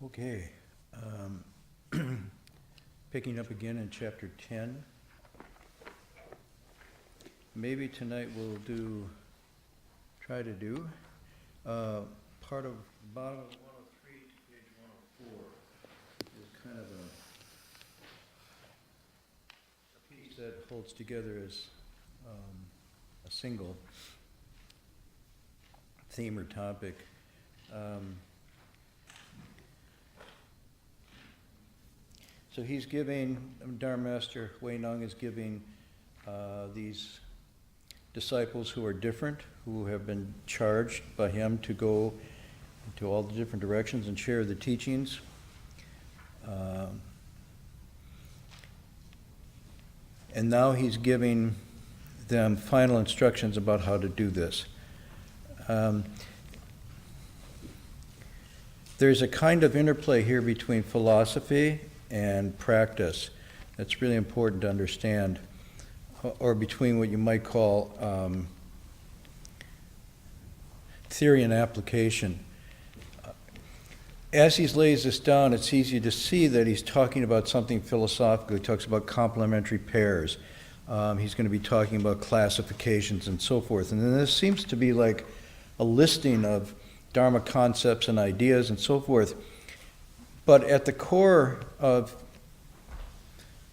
Okay, picking up again in chapter 10. Maybe tonight we'll try to do part of bottom of 103 to page 104 is kind of a piece that holds together as a single theme or topic. So he's giving, Dharma Master Hui Neng is giving these disciples who are different, who have been charged by him to go into all the different directions and share the teachings. And now he's giving them final instructions about how to do this. There's a kind of interplay here between philosophy and practice that's really important to understand, or between what you might call theory and application. As he lays this down, it's easy to see that he's talking about something philosophical. He talks about complementary pairs. He's going to be talking about classifications and so forth. And then this seems to be like a listing of Dharma concepts and ideas and so forth. But at the core of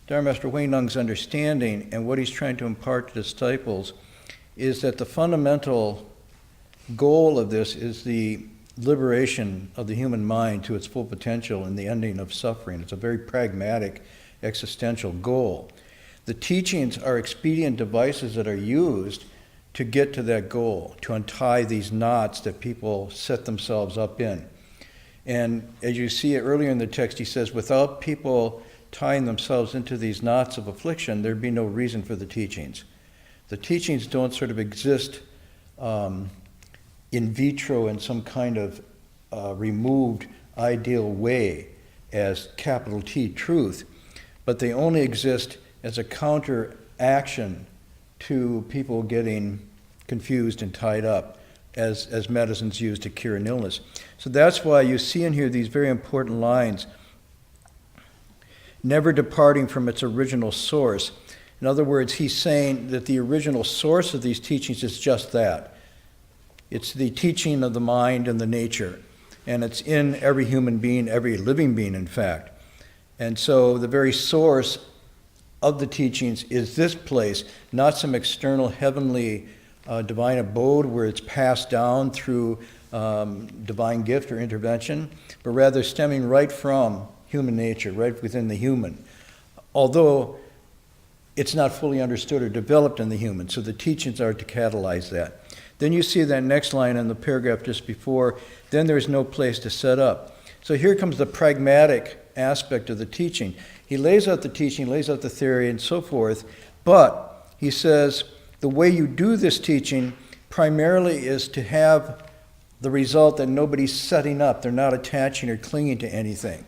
Dharma Master Hui Neng's understanding and what he's trying to impart to disciples is that the fundamental goal of this is the liberation of the human mind to its full potential and the ending of suffering. It's a very pragmatic, existential goal. The teachings are expedient devices that are used to get to that goal, to untie these knots that people set themselves up in. And as you see earlier in the text, he says, without people tying themselves into these knots of affliction, there'd be no reason for the teachings. The teachings don't sort of exist in vitro in some kind of removed ideal way as capital T truth, but they only exist as a counteraction to people getting confused and tied up as medicines used to cure an illness. So that's why you see in here these very important lines, never departing from its original source. In other words, he's saying that the original source of these teachings is just that. It's the teaching of the mind and the nature. And it's in every human being, every living being, in fact. And so the very source of the teachings is this place, not some external heavenly divine abode where it's passed down through divine gift or intervention, but rather stemming right from human nature, right within the human. Although it's not fully understood or developed in the human, so the teachings are to catalyze that. Then you see that next line in the paragraph just before, then there's no place to set up. So here comes the pragmatic aspect of the teaching. He lays out the teaching, lays out the theory and so forth, but he says the way you do this teaching primarily is to have the result that nobody's setting up. They're not attaching or clinging to anything.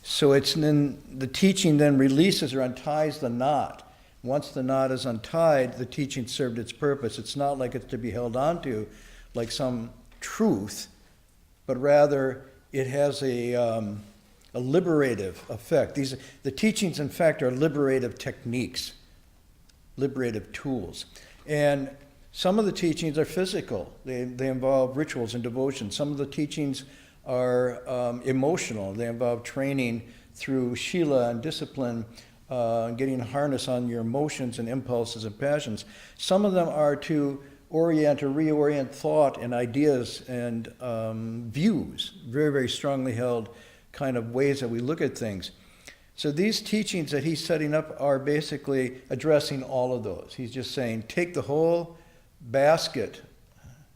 So it's then the teaching then releases or unties the knot. Once the knot is untied, the teaching served its purpose. It's not like it's to be held onto like some truth, but rather it has a liberative effect. The teachings, in fact, are liberative techniques, liberative tools. And some of the teachings are physical. They involve rituals and devotion. Some of the teachings are emotional. They involve training through shila and discipline, getting a harness on your emotions and impulses and passions. Some of them are to orient or reorient thought and ideas and views, very, very strongly held kind of ways that we look at things. So these teachings that he's setting up are basically addressing all of those. He's just saying, take the whole basket,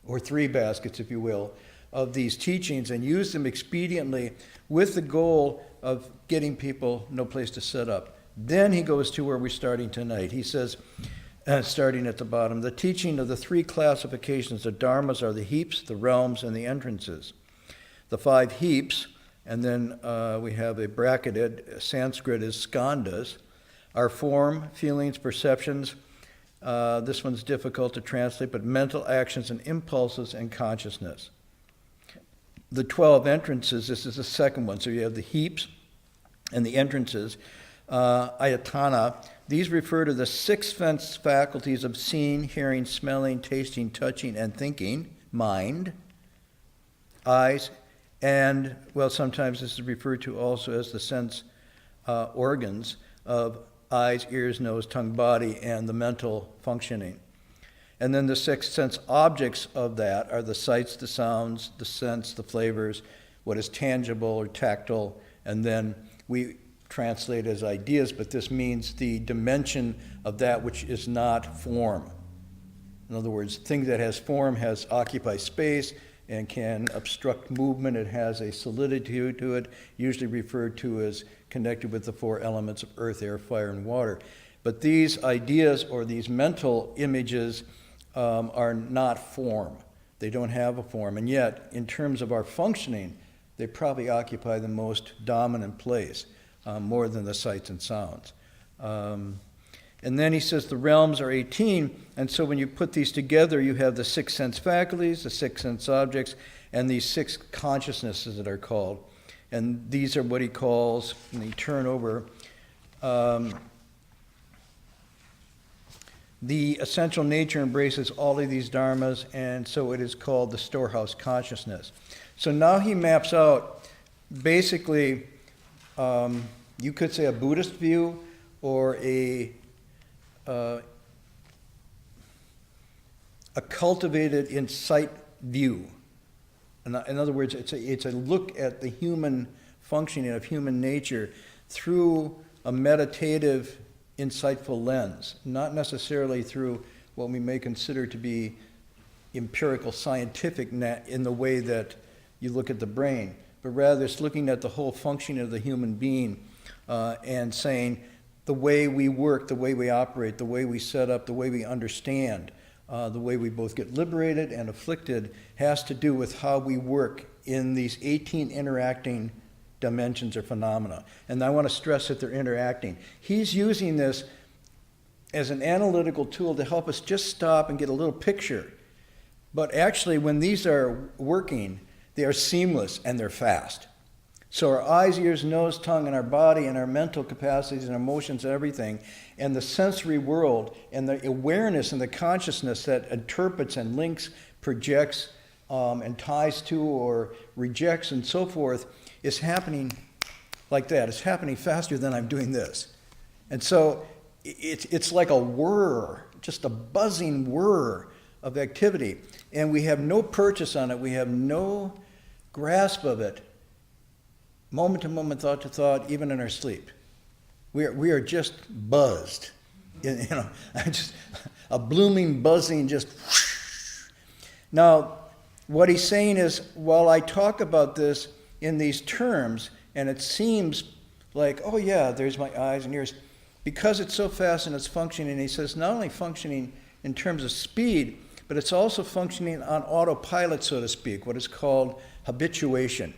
or three baskets, if you will, of these teachings and use them expediently with the goal of getting people no place to set up. Then he goes to where we're starting tonight. He says, starting at the bottom, the teaching of the three classifications of dharmas are the heaps, the realms, and the entrances. The five heaps, and then we have a bracketed, Sanskrit is skandhas, are form, feelings, perceptions. This one's difficult to translate, but mental actions and impulses and consciousness. the 12 entrances, this is the second one. So you have the heaps and the entrances, ayatana. These refer to the six sense faculties of seeing, hearing, smelling, tasting, touching, and thinking, mind, eyes, and, well, sometimes this is referred to also as the sense organs of eyes, ears, nose, tongue, body, and the mental functioning. And then the six sense objects of that are the sights, the sounds, the scents, the flavors, what is tangible or tactile, and then we translate as ideas, but this means the dimension of that which is not form. In other words, thing that has form occupies space and can obstruct movement. It has a solidity to it, usually referred to as connected with the four elements of earth, air, fire, and water. But these ideas or these mental images are not form. They don't have a form. And yet, in terms of our functioning, they probably occupy the most dominant place, more than the sights and sounds. And then he says the realms are 18, and so when you put these together, you have the six sense faculties, the six sense objects, and these six consciousnesses that are called. And these are what he calls, and you turn over, the essential nature embraces all of these dharmas, and so it is called the storehouse consciousness. So now he maps out basically, you could say a Buddhist view or a cultivated insight view. In other words, it's a look at the human functioning of human nature through a meditative, insightful lens, not necessarily through what we may consider to be empirical scientific in the way that you look at the brain, but rather it's looking at the whole functioning of the human being and saying the way we work, the way we operate, the way we set up, the way we understand, the way we both get liberated and afflicted has to do with how we work in these 18 interacting dimensions or phenomena. And I want to stress that they're interacting. He's using this as an analytical tool to help us just stop and get a little picture. But actually, when these are working, they are seamless and they're fast. So our eyes, ears, nose, tongue, and our body and our mental capacities and emotions and everything, and the sensory world and the awareness and the consciousness that interprets and links, projects, and ties to or rejects and so forth is happening like that. It's happening faster than I'm doing this. And so it's like a whir, just a buzzing whir of activity. And we have no purchase on it. We have no grasp of it. Moment to moment, thought to thought, even in our sleep. We are just buzzed. Just a blooming buzzing, just whoosh. Now, what he's saying is, while I talk about this in these terms, and it seems like, oh yeah, there's my eyes and ears, because it's so fast in its functioning, he says not only functioning in terms of speed, but it's also functioning on autopilot, so to speak, what is called habituation.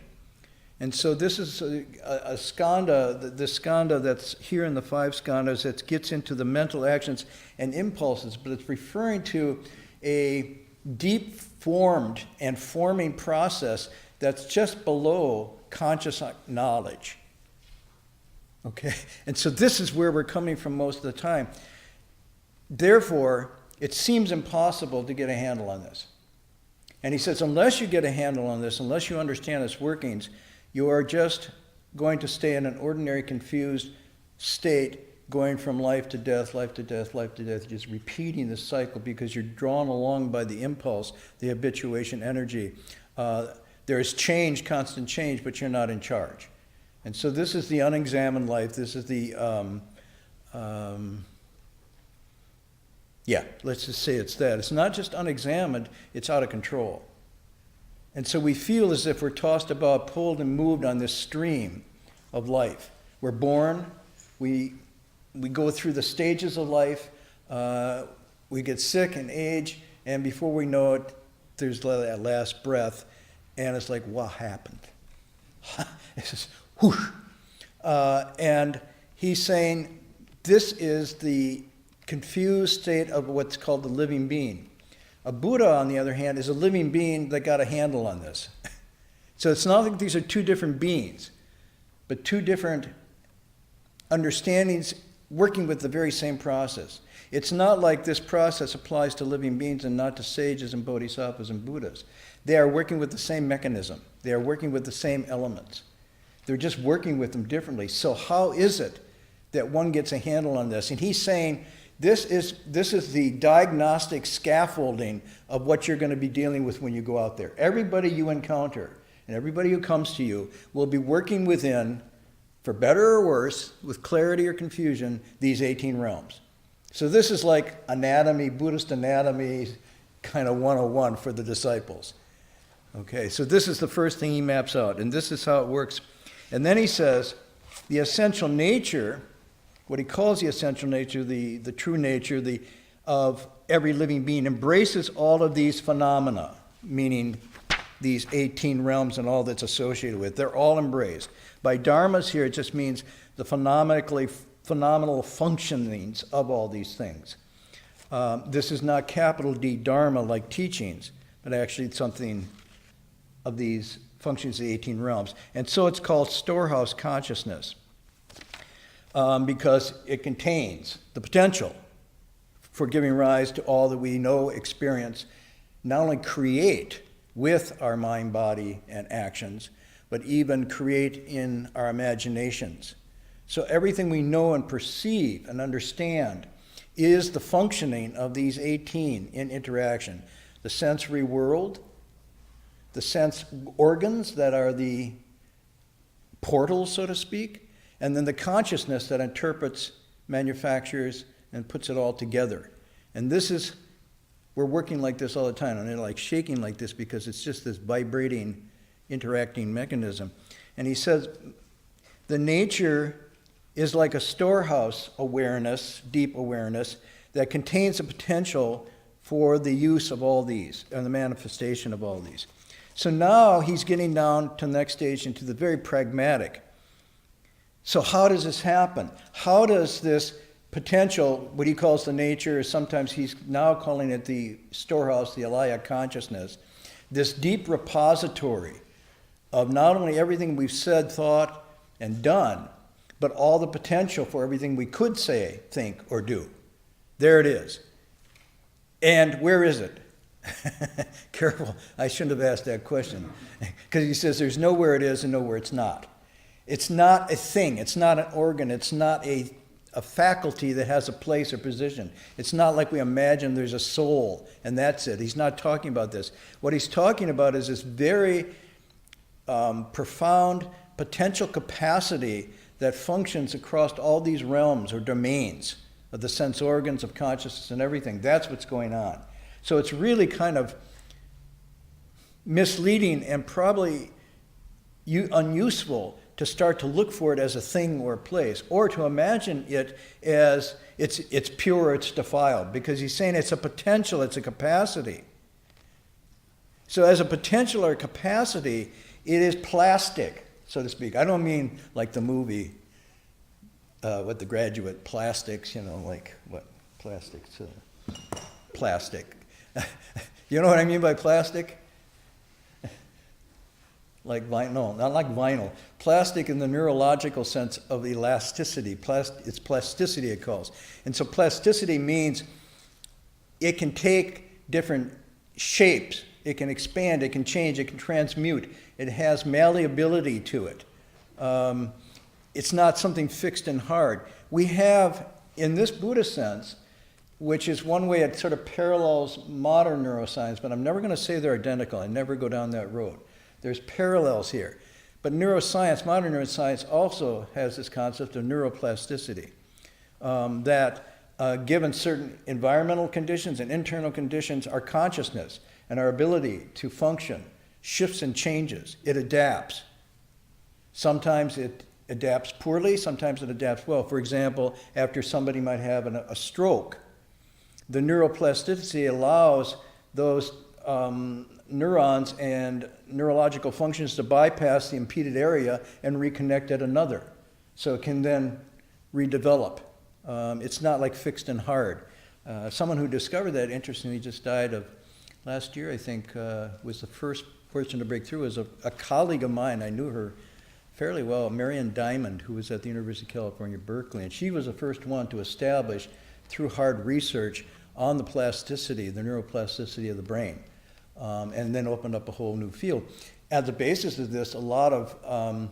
And so this is a skandha, the skandha that's here in the five skandhas that gets into the mental actions and impulses, but it's referring to a deep formed and forming process that's just below conscious knowledge. Okay? And so this is where we're coming from most of the time. Therefore, it seems impossible to get a handle on this. And he says, unless you get a handle on this, unless you understand its workings, you are just going to stay in an ordinary, confused state, going from life to death, life to death, life to death, just repeating the cycle because you're drawn along by the impulse, the habituation energy. There is change, constant change, but you're not in charge. And so this is the unexamined life. This is the, let's just say it's that. It's not just unexamined, it's out of control. And so we feel as if we're tossed about, pulled and moved on this stream of life. We're born, we go through the stages of life, we get sick and age, and before we know it, there's that last breath, and it's like, what happened? It's just whoosh. And he's saying this is the confused state of what's called the living being. A Buddha, on the other hand, is a living being that got a handle on this. So it's not like these are two different beings, but two different understandings working with the very same process. It's not like this process applies to living beings and not to sages and bodhisattvas and Buddhas. They are working with the same mechanism. They are working with the same elements. They're just working with them differently. So how is it that one gets a handle on this? And he's saying this is the diagnostic scaffolding of what you're going to be dealing with when you go out there. Everybody you encounter and everybody who comes to you will be working within, for better or worse, with clarity or confusion, these 18 realms. So this is like anatomy, Buddhist anatomy, kind of 101 for the disciples. Okay, so this is the first thing he maps out, and this is how it works. And then he says, the essential nature, what he calls the essential nature, the true nature of every living being, embraces all of these phenomena, meaning these 18 realms and all that's associated with. They're all embraced. By dharmas here, it just means the phenomenal functionings of all these things. This is not capital D dharma like teachings, but actually it's something of these functions of the 18 realms. And so it's called storehouse consciousness because it contains the potential for giving rise to all that we know, experience, not only create with our mind, body, and actions, but even create in our imaginations. So everything we know and perceive and understand is the functioning of these 18 in interaction. The sensory world, the sense organs that are the portals, so to speak, and then the consciousness that interprets, manufactures, and puts it all together. And we're working like this all the time, and they're like shaking like this because it's just this vibrating, interacting mechanism. And he says, the nature is like a storehouse awareness, deep awareness, that contains the potential for the use of all these, and the manifestation of all these. So now he's getting down to the next stage into the very pragmatic. So how does this happen? How does this potential, what he calls the nature, sometimes he's now calling it the storehouse, the alaya consciousness, this deep repository of not only everything we've said, thought, and done, but all the potential for everything we could say, think, or do. There it is. And where is it? Careful, I shouldn't have asked that question. Because he says there's nowhere it is and nowhere it's not. It's not a thing, it's not an organ, it's not a faculty that has a place or position. It's not like we imagine there's a soul and that's it. He's not talking about this. What he's talking about is this very profound potential capacity that functions across all these realms or domains of the sense organs, of consciousness and everything. That's what's going on. So it's really kind of misleading and probably unuseful to start to look for it as a thing or a place, or to imagine it as it's pure, it's defiled, because he's saying it's a potential, it's a capacity. So as a potential or capacity, it is plastic, so to speak. I don't mean like the movie with The Graduate, plastics, like what? Plastics. Plastic. You know what I mean by plastic? Like vinyl, no, not like vinyl. Plastic in the neurological sense of elasticity. It's plasticity it calls. And so plasticity means it can take different shapes. It can expand, it can change, it can transmute. It has malleability to it. It's not something fixed and hard. We have, in this Buddhist sense, which is one way it sort of parallels modern neuroscience, but I'm never going to say they're identical. I never go down that road. There's parallels here. But neuroscience, modern neuroscience, also has this concept of neuroplasticity, that given certain environmental conditions and internal conditions, our consciousness and our ability to function shifts and changes. It adapts. Sometimes it adapts poorly, sometimes it adapts well. For example, after somebody might have a stroke, the neuroplasticity allows those neurons and neurological functions to bypass the impeded area and reconnect at another. So it can then redevelop. It's not like fixed and hard. Someone who discovered that, interestingly, just died of last year, I think, was the first person to break through is a colleague of mine. I knew her fairly well, Marion Diamond, who was at the University of California, Berkeley, and she was the first one to establish, through hard research, on the plasticity, the neuroplasticity of the brain, and then opened up a whole new field. At the basis of this, a lot of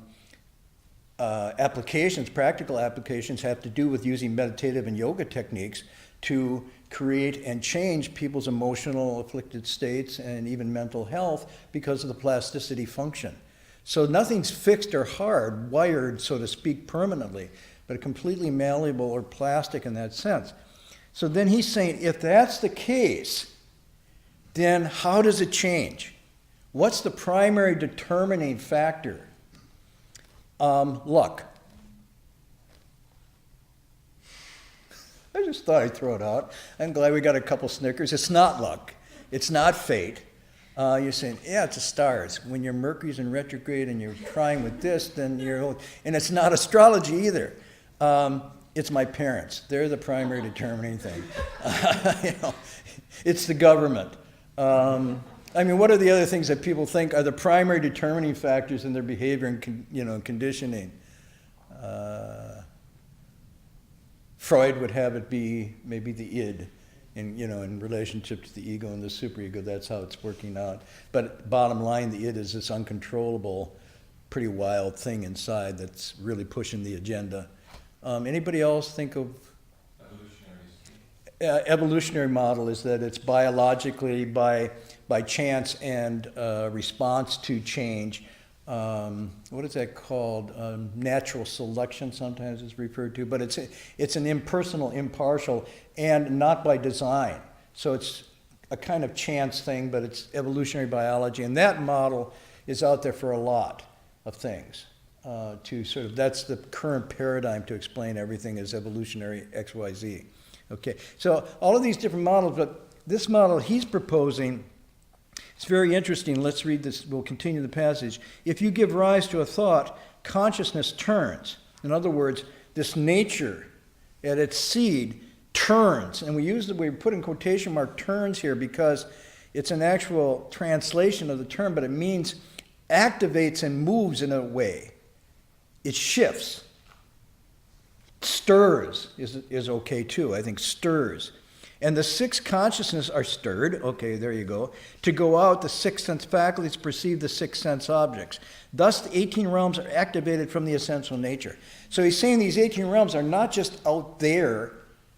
applications, practical applications, have to do with using meditative and yoga techniques to create and change people's emotional afflicted states and even mental health because of the plasticity function. So nothing's fixed or hard, wired, so to speak, permanently, but completely malleable or plastic in that sense. So then he's saying, if that's the case, then how does it change? What's the primary determining factor? Luck. I just thought I'd throw it out. I'm glad we got a couple Snickers. It's not luck. It's not fate. You're saying, yeah, it's the stars. When your Mercury's in retrograde and you're trying with this, then you're... And it's not astrology either. It's my parents. They're the primary determining thing. It's the government. I mean, what are the other things that people think are the primary determining factors in their behavior and conditioning? Freud would have it be maybe the id, in relationship to the ego and the superego. That's how it's working out. But bottom line, the id is this uncontrollable, pretty wild thing inside that's really pushing the agenda. Anybody else think of? Evolutionary model is that it's biologically by chance and response to change. What is that called? Natural selection sometimes is referred to, but it's an impersonal, impartial, and not by design. So it's a kind of chance thing, but it's evolutionary biology, and that model is out there for a lot of things. That's the current paradigm to explain everything as evolutionary XYZ. Okay, so all of these different models, but this model he's proposing, it's very interesting. Let's read this. We'll continue the passage. If you give rise to a thought, consciousness turns. In other words, this nature at its seed turns. And we put in quotation mark turns here because it's an actual translation of the term, but it means activates and moves in a way. It shifts. Stirs is okay too. I think stirs. And the six consciousness are stirred, okay, there you go, to go out, the six sense faculties perceive the six sense objects. Thus, the 18 realms are activated from the essential nature. So he's saying these 18 realms are not just out there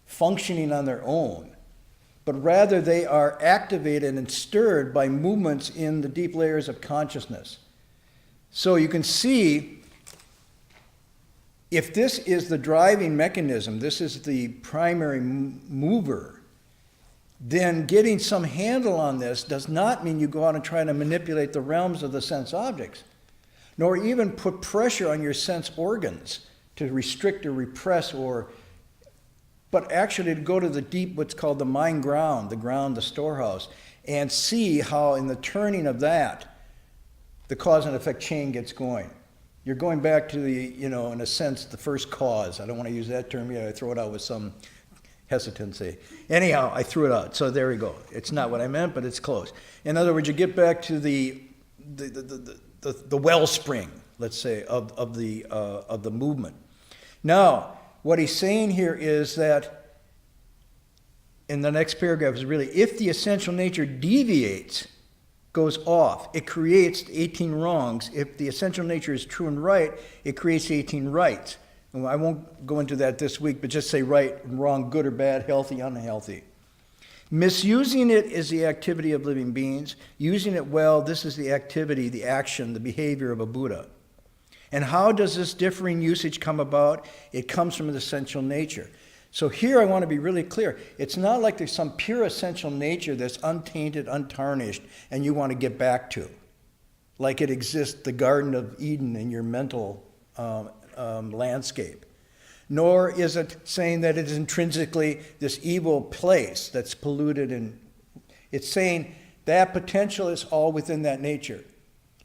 functioning on their own, but rather they are activated and stirred by movements in the deep layers of consciousness. So you can see, if this is the driving mechanism, this is the primary mover, then getting some handle on this does not mean you go out and try to manipulate the realms of the sense objects, nor even put pressure on your sense organs to restrict or repress, but actually to go to the deep, what's called the mind ground, the storehouse, and see how in the turning of that, the cause and effect chain gets going. You're going back to the, in a sense, the first cause. I don't want to use that term yet. I throw it out with some hesitancy. Anyhow, I threw it out. So there we go. It's not what I meant, but it's close. In other words, you get back to the wellspring, let's say, of the movement. Now, what he's saying here is that, in the next paragraph is really, if the essential nature deviates, goes off, it creates 18 wrongs. If the essential nature is true and right, it creates 18 rights. And I won't go into that this week, but just say right and wrong, good or bad, healthy, unhealthy. Misusing it is the activity of living beings. Using it well, this is the activity, the action, the behavior of a Buddha. And how does this differing usage come about? It comes from the essential nature. So here I want to be really clear. It's not like there's some pure essential nature that's untainted, untarnished, and you want to get back to. Like it exists, the Garden of Eden in your mental landscape. Nor is it saying that it is intrinsically this evil place that's polluted. And it's saying that potential is all within that nature.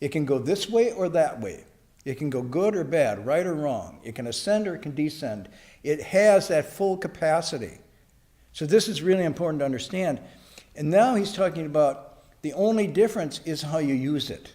It can go this way or that way. It can go good or bad, right or wrong. It can ascend or it can descend. It has that full capacity. So this is really important to understand. And now he's talking about The only difference is how you use it.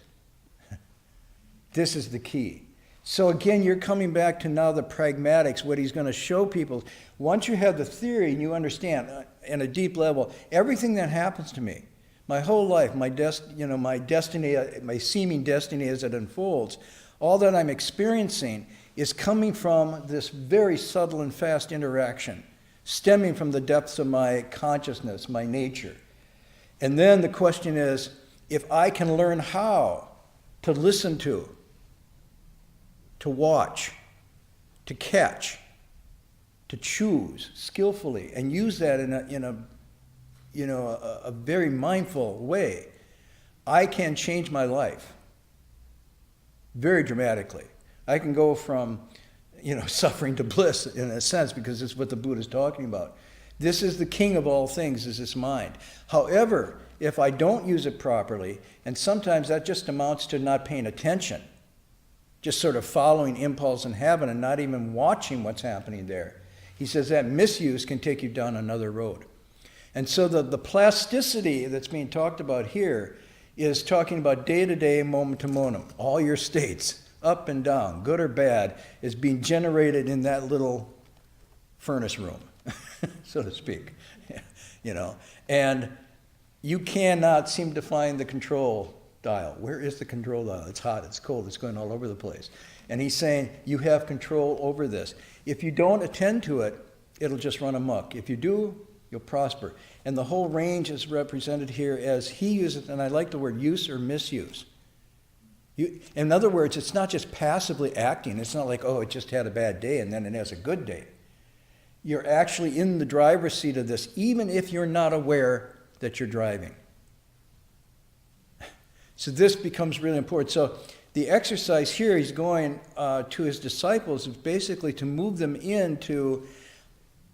This is the key. So again, you're coming back to now the pragmatics, what he's going to show people. Once you have the theory and you understand in a deep level, everything that happens to me, my whole life, my destiny, my seeming destiny as it unfolds, all that I'm experiencing is coming from this very subtle and fast interaction, stemming from the depths of my consciousness, my nature. And then the question is, if I can learn how to listen to watch, to catch, to choose skillfully, and use that in a very mindful way, I can change my life very dramatically. I can go from, suffering to bliss in a sense, because it's what the Buddha is talking about. This is the king of all things, is this mind. However, if I don't use it properly, and sometimes that just amounts to not paying attention, just sort of following impulse and habit and not even watching what's happening there. He says that misuse can take you down another road. And so the plasticity that's being talked about here is talking about day-to-day, moment-to-moment. All your states, up and down, good or bad, is being generated in that little furnace room, so to speak. And you cannot seem to find the control dial. Where is the control dial? It's hot, it's cold, it's going all over the place. And he's saying you have control over this. If you don't attend to it, it'll just run amok. If you do, you'll prosper. And the whole range is represented here as he uses, and I like the word use or misuse. In other words, it's not just passively acting. It's not like, oh, it just had a bad day and then it has a good day. You're actually in the driver's seat of this, even if you're not aware that you're driving. So this becomes really important. So the exercise here he's going to his disciples is basically to move them into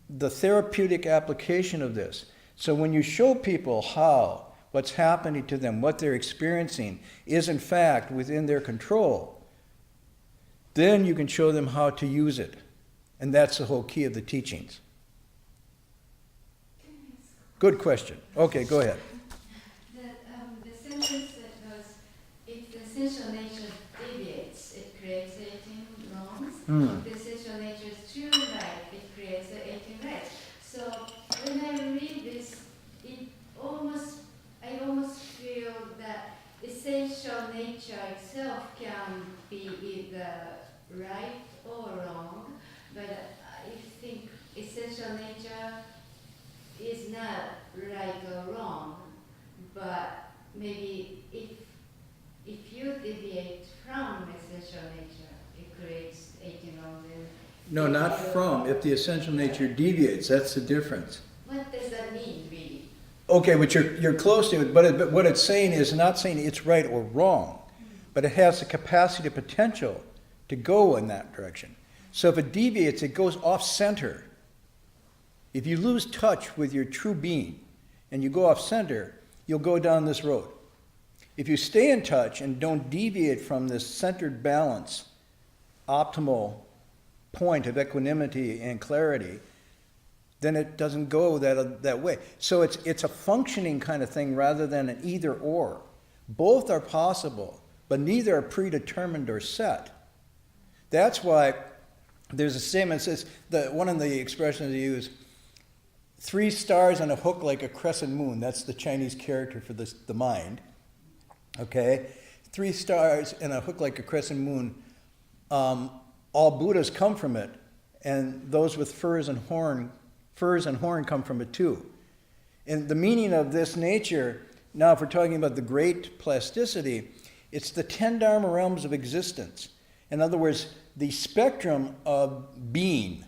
the therapeutic application of this. So when you show people how what's happening to them, what they're experiencing, is in fact within their control, then you can show them how to use it. And that's the whole key of the teachings. Good question. Okay, go ahead. The sentence that goes, if the essential nature deviates, it creates 18 wrongs. If the essential nature is true right, it creates 18 rights. So when I read this, I almost feel that essential nature itself can be either right or wrong, but I think essential nature is not right or wrong, but maybe if you deviate from essential nature, it creates 18 wrongs. No, not from. If the essential nature deviates, that's the difference. What does that mean, really? Okay, but you're close to it, but what it's saying is not saying it's right or wrong, but it has the capacity, potential to go in that direction. So if it deviates, it goes off center. If you lose touch with your true being and you go off center, you'll go down this road. If you stay in touch and don't deviate from this centered balance, optimal point of equanimity and clarity, then it doesn't go that way. So it's a functioning kind of thing rather than an either or. Both are possible, but neither are predetermined or set. That's why there's a statement that says, one of the expressions they use, 3 stars on a hook like a crescent moon. That's the Chinese character for the mind. Okay? 3 stars and a hook like a crescent moon. All Buddhas come from it, and those with furs and horn come from it too. And the meaning of this nature, now if we're talking about the great plasticity, it's the 10 Dharma realms of existence. In other words, the spectrum of being,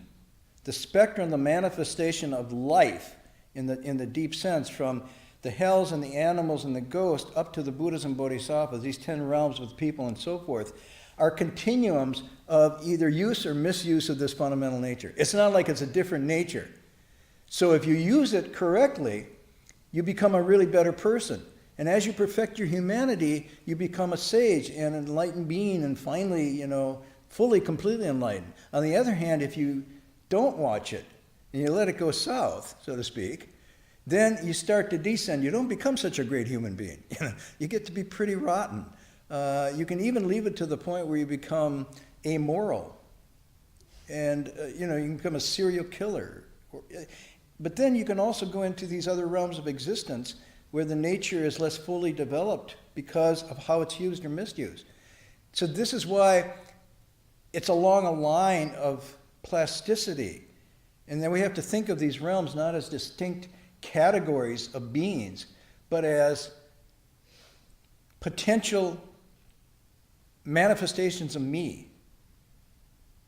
the spectrum, the manifestation of life in the deep sense, from the hells and the animals and the ghost up to the Buddhas and Bodhisattvas, these 10 realms with people and so forth, are continuums of either use or misuse of this fundamental nature. It's not like it's a different nature. So if you use it correctly, you become a really better person. And as you perfect your humanity, you become a sage and an enlightened being, and finally, fully, completely enlightened. On the other hand, if you don't watch it and you let it go south, so to speak, Then you start to descend. You don't become such a great human being. You get to be pretty rotten. You can even leave it to the point where you become amoral. And, you can become a serial killer. But then you can also go into these other realms of existence where the nature is less fully developed because of how it's used or misused. So this is why it's along a line of plasticity. And then we have to think of these realms not as distinct categories of beings, but as potential manifestations of me,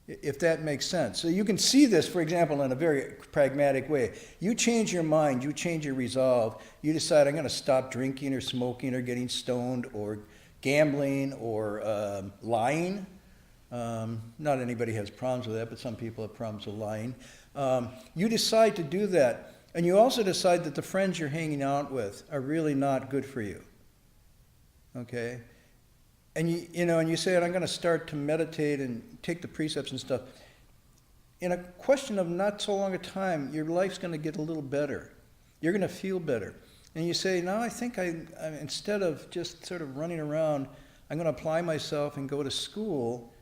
if that makes sense. So you can see this, for example, in a very pragmatic way. You change your mind, you change your resolve, you decide, I'm going to stop drinking or smoking or getting stoned or gambling or lying. Not anybody has problems with that, but some people have problems with lying. You decide to do that, and you also decide that the friends you're hanging out with are really not good for you. Okay? And you say, I'm going to start to meditate and take the precepts and stuff. In a question of not so long a time, your life's going to get a little better. You're going to feel better. And you say, no, I think instead of just sort of running around, I'm going to apply myself and go to school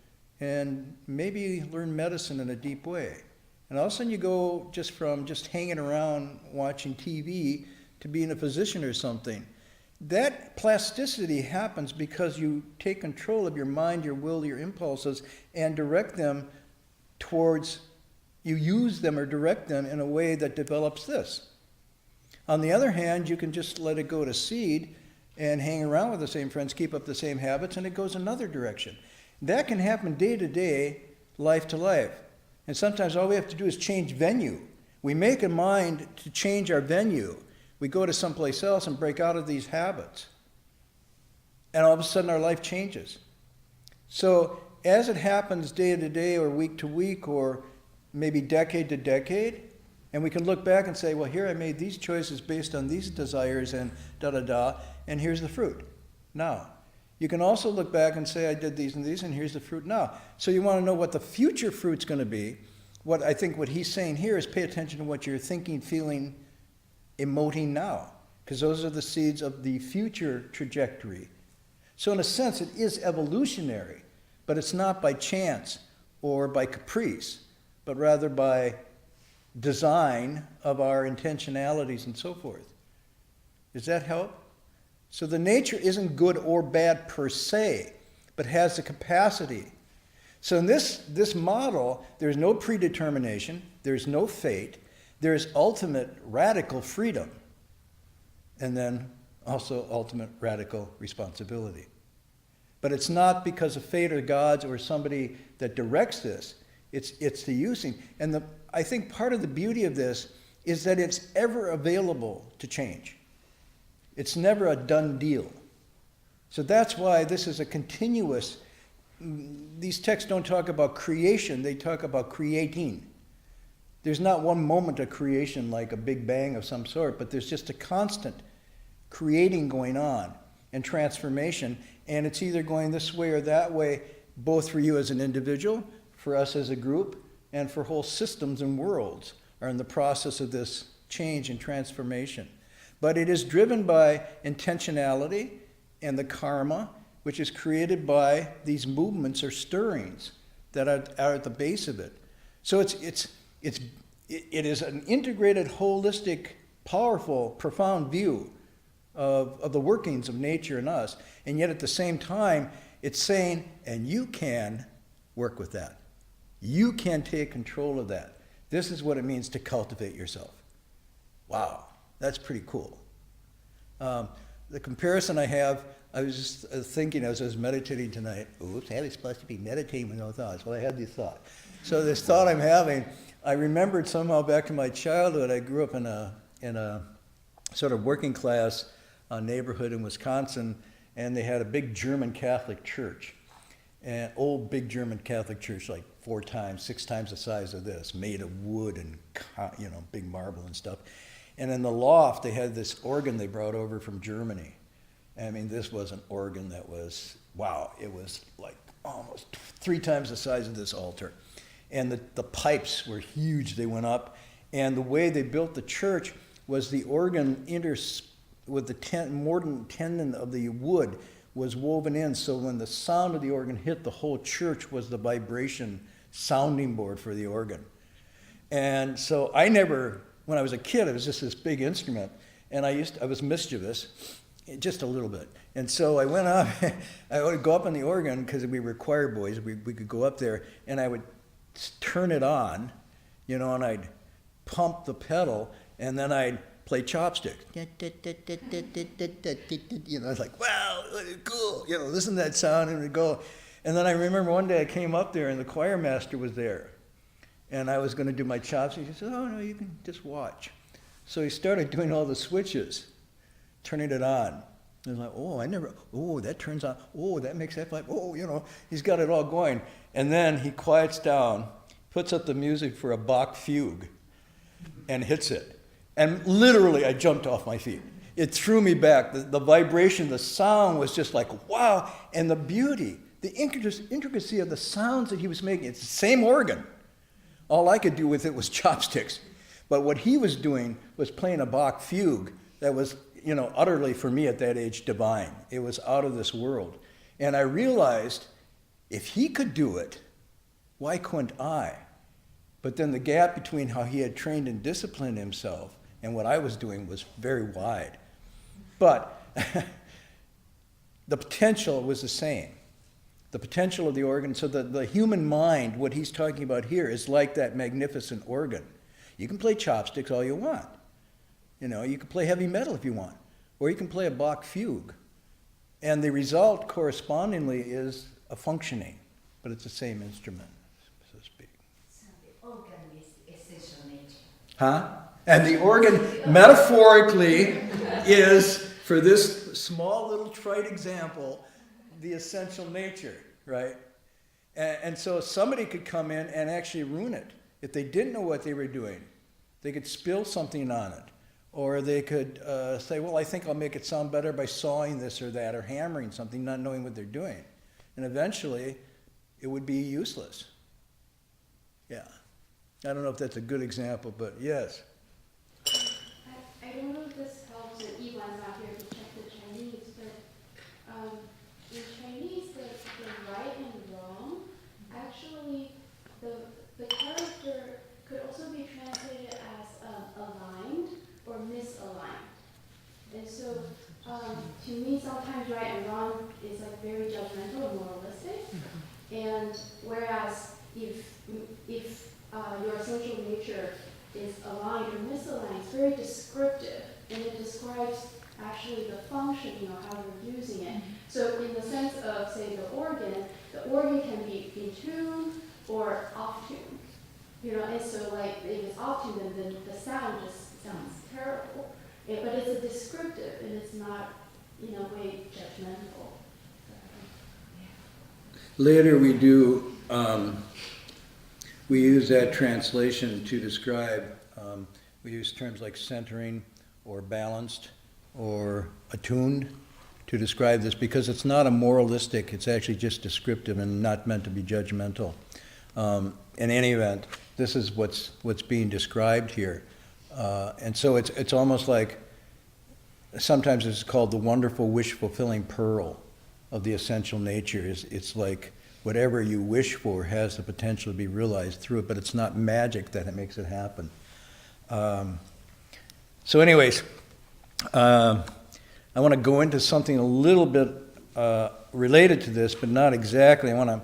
and maybe learn medicine in a deep way. And all of a sudden you go from hanging around watching TV to being a physician or something. That plasticity happens because you take control of your mind, your will, your impulses, and direct them you use them or direct them in a way that develops this. On the other hand, you can just let it go to seed and hang around with the same friends, keep up the same habits, and it goes another direction. That can happen day to day, life to life. And sometimes all we have to do is change venue. We make a mind to change our venue. We go to someplace else and break out of these habits. And all of a sudden our life changes. So as it happens day to day or week to week or maybe decade to decade, and we can look back and say, well, here I made these choices based on these desires and da-da-da, and here's the fruit now. You can also look back and say, I did these and these, and here's the fruit now. So you want to know what the future fruit's going to be. What he's saying here is pay attention to what you're thinking, feeling, emoting now, because those are the seeds of the future trajectory. So in a sense, it is evolutionary, but it's not by chance or by caprice, but rather by design of our intentionalities and so forth. Does that help? So the nature isn't good or bad per se, but has the capacity. So in this model, there's no predetermination, there's no fate, there's ultimate radical freedom, and then also ultimate radical responsibility. But it's not because of fate or gods or somebody that directs this, it's the using. And I think part of the beauty of this is that it's ever available to change. It's never a done deal. So that's why this is a continuous, these texts don't talk about creation, they talk about creating. There's not one moment of creation like a big bang of some sort, but there's just a constant creating going on and transformation, and it's either going this way or that way, both for you as an individual, for us as a group, and for whole systems and worlds are in the process of this change and transformation. But it is driven by intentionality and the karma, which is created by these movements or stirrings that are at the base of it. So it is an integrated, holistic, powerful, profound view of the workings of nature and us. And yet at the same time, it's saying, and you can work with that. You can take control of that. This is what it means to cultivate yourself. Wow. That's pretty cool. The comparison I have, I was just thinking as I was meditating tonight, oops, I was supposed to be meditating with no thoughts. Well, I had this thought. So this thought I'm having, I remembered somehow back to my childhood. I grew up in a sort of working class neighborhood in Wisconsin, and they had a big German Catholic church. An old big German Catholic church, like 6 times the size of this, made of wood and big marble and stuff. And in the loft, they had this organ they brought over from Germany. I mean, this was an organ that was, wow, it was like almost 3 times the size of this altar. And the pipes were huge, they went up. And the way they built the church was the organ with the mordant tendon of the wood was woven in, so when the sound of the organ hit, the whole church was the vibration sounding board for the organ. And so when I was a kid, it was just this big instrument, and I was mischievous, just a little bit. And so I went up, I would go up on the organ, because we were choir boys, we could go up there, and I would turn it on, and I'd pump the pedal, and then I'd play chopsticks. It's like, wow, cool, listen to that sound, and it'd go. And then I remember one day I came up there, and the choir master was there. And I was going to do my chopsticks. He said, oh, no, you can just watch. So he started doing all the switches, turning it on. And I was like, that turns on. Oh, that makes that vibe. Oh, he's got it all going. And then he quiets down, puts up the music for a Bach fugue, and hits it. And literally, I jumped off my feet. It threw me back. The vibration, the sound was just like, wow. And the beauty, the intricacy of the sounds that he was making. It's the same organ. All I could do with it was chopsticks. But what he was doing was playing a Bach fugue that was, utterly, for me at that age, divine. It was out of this world. And I realized, if he could do it, why couldn't I? But then the gap between how he had trained and disciplined himself and what I was doing was very wide. But the potential was the same. The potential of the organ, so the human mind, what he's talking about here, is like that magnificent organ. You can play chopsticks all you want. You can play heavy metal if you want. Or you can play a Bach fugue. And the result, correspondingly, is a functioning. But it's the same instrument, so to speak. So the organ is essential nature. Huh? And the organ, metaphorically, is, for this small little trite example, the essential nature, right? And so somebody could come in and actually ruin it. If they didn't know what they were doing, they could spill something on it. Or they could say, well, I think I'll make it sound better by sawing this or that, or hammering something, not knowing what they're doing. And eventually, it would be useless. Yeah. I don't know if that's a good example, but yes. I don't know if this helps, and Iwan's not here to check the Chinese, but in Chinese, the right and wrong, actually, the character could also be translated as aligned or misaligned. And so, to me, sometimes right and wrong is like very judgmental and moralistic. And whereas if your essential nature is aligned or misaligned, it's very descriptive, and it describes actually the function, how you're using it. So in the sense of, say, the organ can be in tune or off tune. And so like if it's off tune, then the sound just sounds terrible. But it's a descriptive, and it's not, way judgmental. Later we use that translation to describe, we use terms like centering or balanced or attuned to describe this, because it's not a moralistic, it's actually just descriptive and not meant to be judgmental. In any event, this is what's being described here. And so it's almost like, sometimes it's called the wonderful wish-fulfilling pearl of the essential nature. It's like whatever you wish for has the potential to be realized through it, but it's not magic that it makes it happen. So anyways, I want to go into something a little bit related to this, but not exactly. I want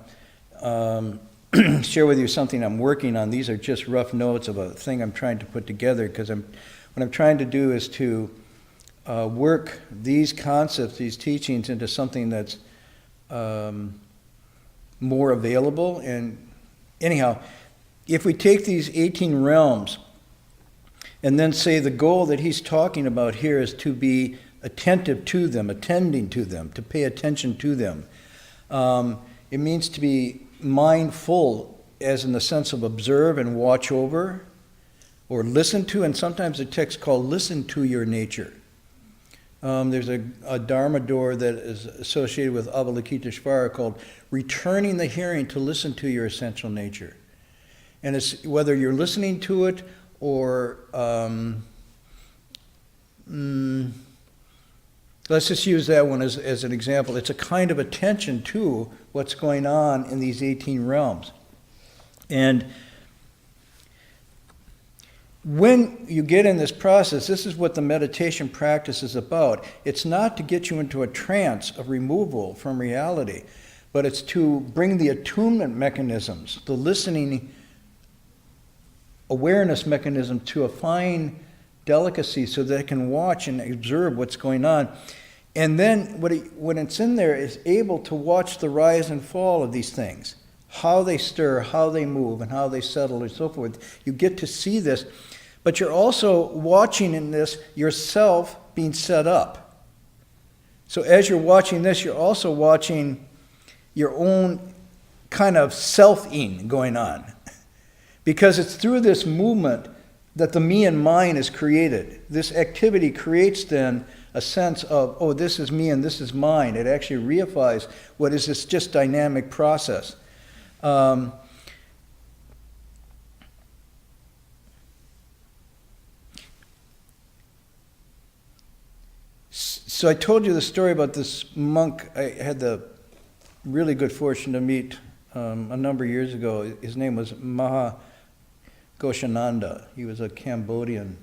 to share with you something I'm working on. These are just rough notes of a thing I'm trying to put together, because what I'm trying to do is to work these concepts, these teachings, into something that's more available. And anyhow, if we take these 18 realms and then say the goal that he's talking about here is to be attentive to them, attending to them, to pay attention to them. It means to be mindful, as in the sense of observe and watch over, or listen to, and sometimes the text called listen to your nature. There's a Dharma door that is associated with Avalokiteshvara called returning the hearing to listen to your essential nature. And it's whether you're listening to it or let's just use that one as an example. It's a kind of attention to what's going on in these 18 realms. And when you get in this process, this is what the meditation practice is about. It's not to get you into a trance of removal from reality, but it's to bring the attunement mechanisms, the listening awareness mechanism to a fine delicacy so that it can watch and observe what's going on. And then when it's in there, is able to watch the rise and fall of these things, how they stir, how they move, and how they settle, and so forth. You get to see this, but you're also watching in this yourself being set up. So as you're watching this, you're also watching your own kind of self-ing going on. Because it's through this movement that the me and mine is created. This activity creates then a sense of, oh, this is me and this is mine. It actually reifies what is this just dynamic process. So I told you the story about this monk I had the really good fortune to meet a number of years ago. His name was Goshananda. He was a Cambodian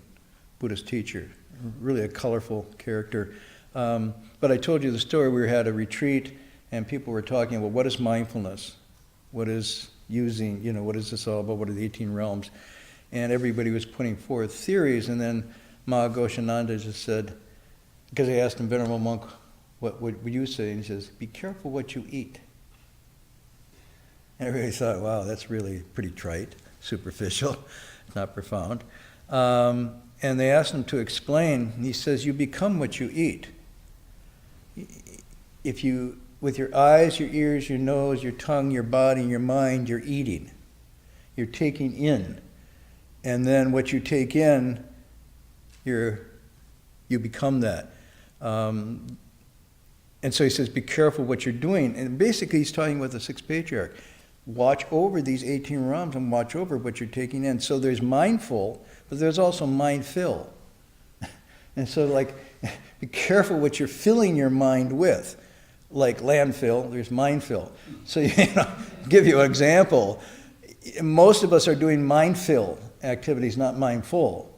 Buddhist teacher, really a colorful character. But I told you the story. We had a retreat and people were talking about what is mindfulness? What is using, what is this all about? What are the 18 realms? And everybody was putting forth theories, and then Goshananda just said, because I asked him, Venerable Monk, what would you say? And he says, be careful what you eat. And everybody thought, wow, that's really pretty trite, superficial, not profound. And they asked him to explain, and he says, you become what you eat. If you, with your eyes, your ears, your nose, your tongue, your body, your mind, you're eating. You're taking in. And then what you take in, you become that. And so he says, be careful what you're doing. And basically he's talking about the Sixth Patriarch. Watch over these 18 realms and watch over what you're taking in. So there's mindful, but there's also mind-fill. And so be careful what you're filling your mind with. Like landfill, there's mindfill. So give you an example. Most of us are doing mindfill activities, not mindful.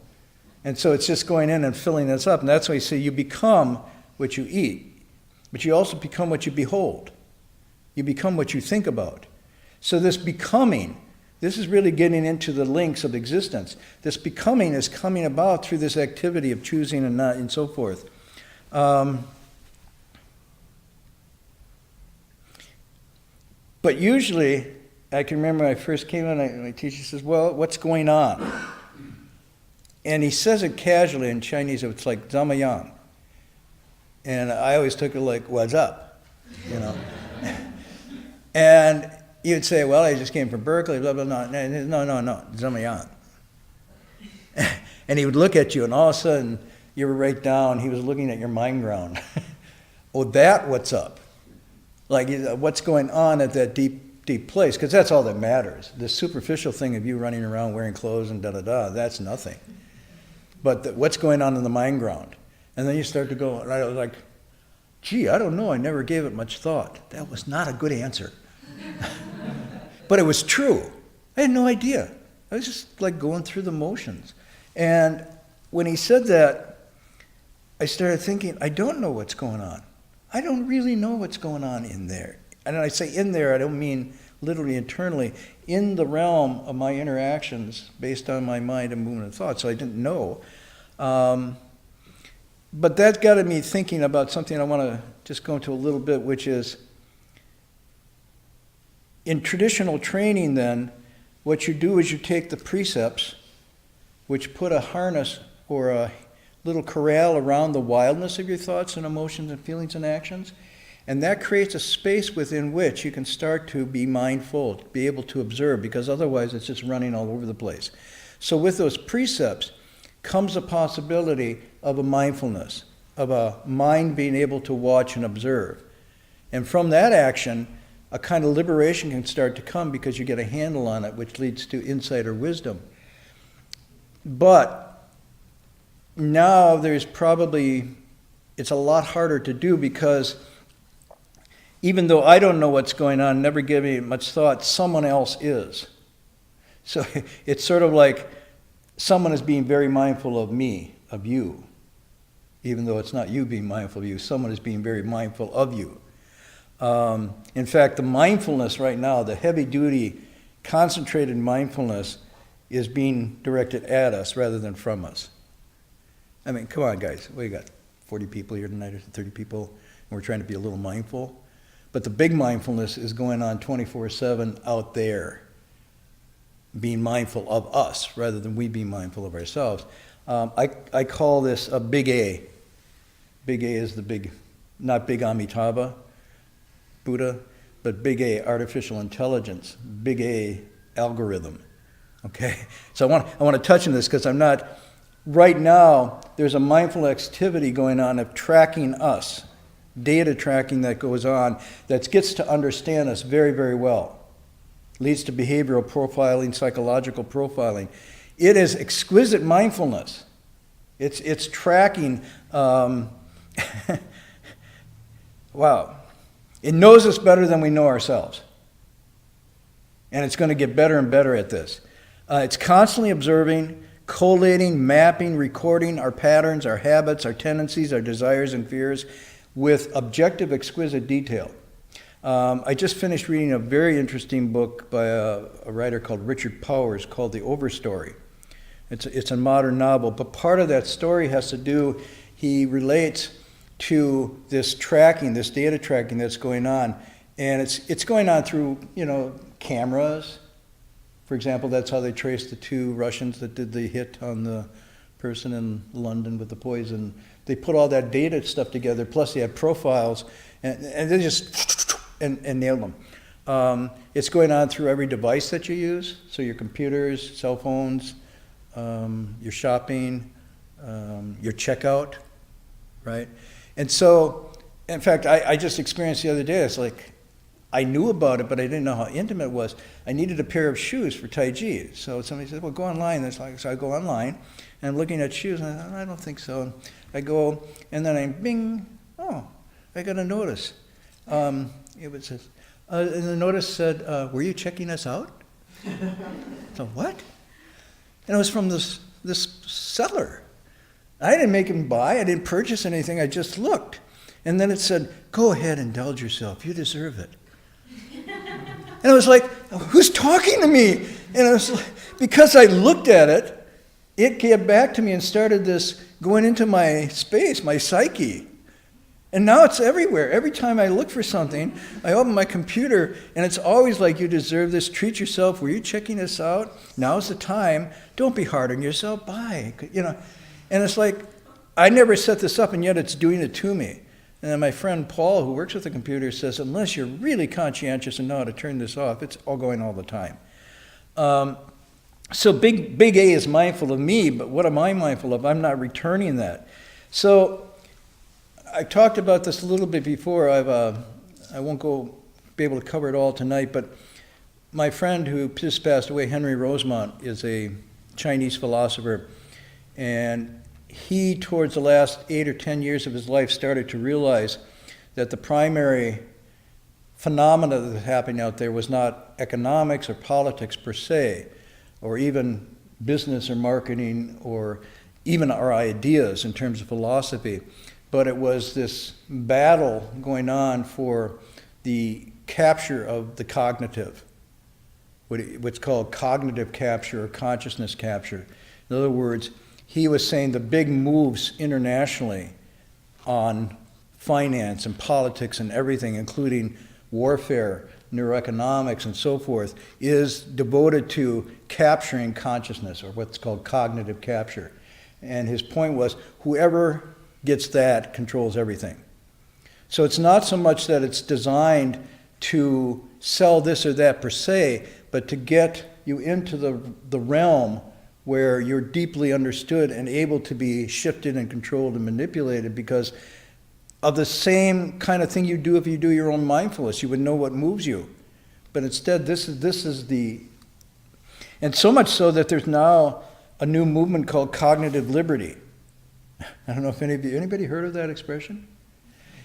And so it's just going in and filling this up. And that's why you say you become what you eat. But you also become what you behold. You become what you think about. So this becoming, this is really getting into the links of existence. This becoming is coming about through this activity of choosing and not, and so forth. But usually, I can remember when I first came in, my teacher says, well, what's going on? And he says it casually in Chinese, it's like Zamayang. And I always took it like, what's up? And you'd say, well, I just came from Berkeley, blah, blah, blah. No, Zamayang. And he would look at you, and all of a sudden, you were right down, he was looking at your mind ground. Oh, what's up? Like, what's going on at that deep place? Because that's all that matters. The superficial thing of you running around wearing clothes and da-da-da, that's nothing. But what's going on in the mind ground? And then you start to go, and I was like, gee, I don't know, I never gave it much thought. That was not a good answer. But it was true. I had no idea. I was just like going through the motions. And when he said that, I started thinking, I don't know what's going on. I don't really know what's going on in there. And when I say in there, I don't mean literally internally, in the realm of my interactions based on my mind and movement and thought. So I didn't know. But that got me thinking about something I want to just go into a little bit, which is in traditional training then, what you do is you take the precepts, which put a harness or a little corral around the wildness of your thoughts and emotions and feelings and actions, and that creates a space within which you can start to be mindful, to be able to observe, because otherwise it's just running all over the place. So with those precepts comes a possibility of a mindfulness, of a mind being able to watch and observe. And from that action, a kind of liberation can start to come because you get a handle on it, which leads to insight or wisdom. But now there's probably, it's a lot harder to do because even though I don't know what's going on, never giving it much thought, someone else is. So it's sort of like someone is being very mindful of me, of you. Even though it's not you being mindful of you, someone is being very mindful of you. In fact, the mindfulness right now, the heavy-duty, concentrated mindfulness is being directed at us rather than from us. I mean, come on, guys. We got 40 people here tonight, or 30 people, and we're trying to be a little mindful. But the big mindfulness is going on 24/7 out there, being mindful of us rather than we being mindful of ourselves. I call this a big A. Big A is the big, not big Amitabha, Buddha, but big A, artificial intelligence, big A, algorithm. Okay? So I want to touch on this because I'm not, right now, there's a mindful activity going on of tracking us, data tracking that goes on that gets to understand us very, very well. Leads to behavioral profiling, psychological profiling. It is exquisite mindfulness. It's tracking. Wow. It knows us better than we know ourselves. And it's going to get better and better at this. It's constantly observing, collating, mapping, recording our patterns, our habits, our tendencies, our desires and fears with objective, exquisite detail. I just finished reading a very interesting book by a writer called Richard Powers called The Overstory. It's a modern novel, but part of that story has to do, he relates to this tracking, this data tracking that's going on, and it's going on through, cameras. For example, that's how they traced the two Russians that did the hit on the person in London with the poison. They put all that data stuff together, plus they had profiles, and they just and nailed them. It's going on through every device that you use, so your computers, cell phones, your shopping, your checkout, right? And so, in fact, I just experienced the other day, it's like, I knew about it, but I didn't know how intimate it was. I needed a pair of shoes for Tai Chi. So somebody said, well, go online. So I go online, and I'm looking at shoes, and I thought, I don't think so. And I go, and then I bing, oh, I got a notice. It says, and the notice said, were you checking us out? So what? And it was from this seller. I didn't make him buy. I didn't purchase anything. I just looked. And then it said, go ahead, indulge yourself. You deserve it. And I was like, who's talking to me? And it was like, because I looked at it, it came back to me and started this going into my space, my psyche. And now it's everywhere. Every time I look for something, I open my computer, and it's always like, you deserve this, treat yourself. Were you checking this out? Now's the time. Don't be hard on yourself. Bye. And it's like, I never set this up, and yet it's doing it to me. And then my friend Paul, who works with the computer, says, unless you're really conscientious and know how to turn this off, it's all going all the time. So big A is mindful of me, but what am I mindful of? I'm not returning that. So I talked about this a little bit before. I won't be able to cover it all tonight, but my friend who just passed away, Henry Rosemont, is a Chinese philosopher, and he, towards the last 8 or 10 years of his life, started to realize that the primary phenomena that was happening out there was not economics or politics per se, or even business or marketing, or even our ideas in terms of philosophy, but it was this battle going on for the capture of the cognitive, what's called cognitive capture or consciousness capture. In other words, he was saying the big moves internationally on finance and politics and everything, including warfare, neuroeconomics, and so forth, is devoted to capturing consciousness, or what's called cognitive capture. And his point was, whoever gets that controls everything. So it's not so much that it's designed to sell this or that per se, but to get you into the realm where you're deeply understood and able to be shifted and controlled and manipulated because of the same kind of thing you do if you do your own mindfulness. You would know what moves you. But instead, this is the... And so much so that there's now a new movement called cognitive liberty. I don't know if anybody heard of that expression?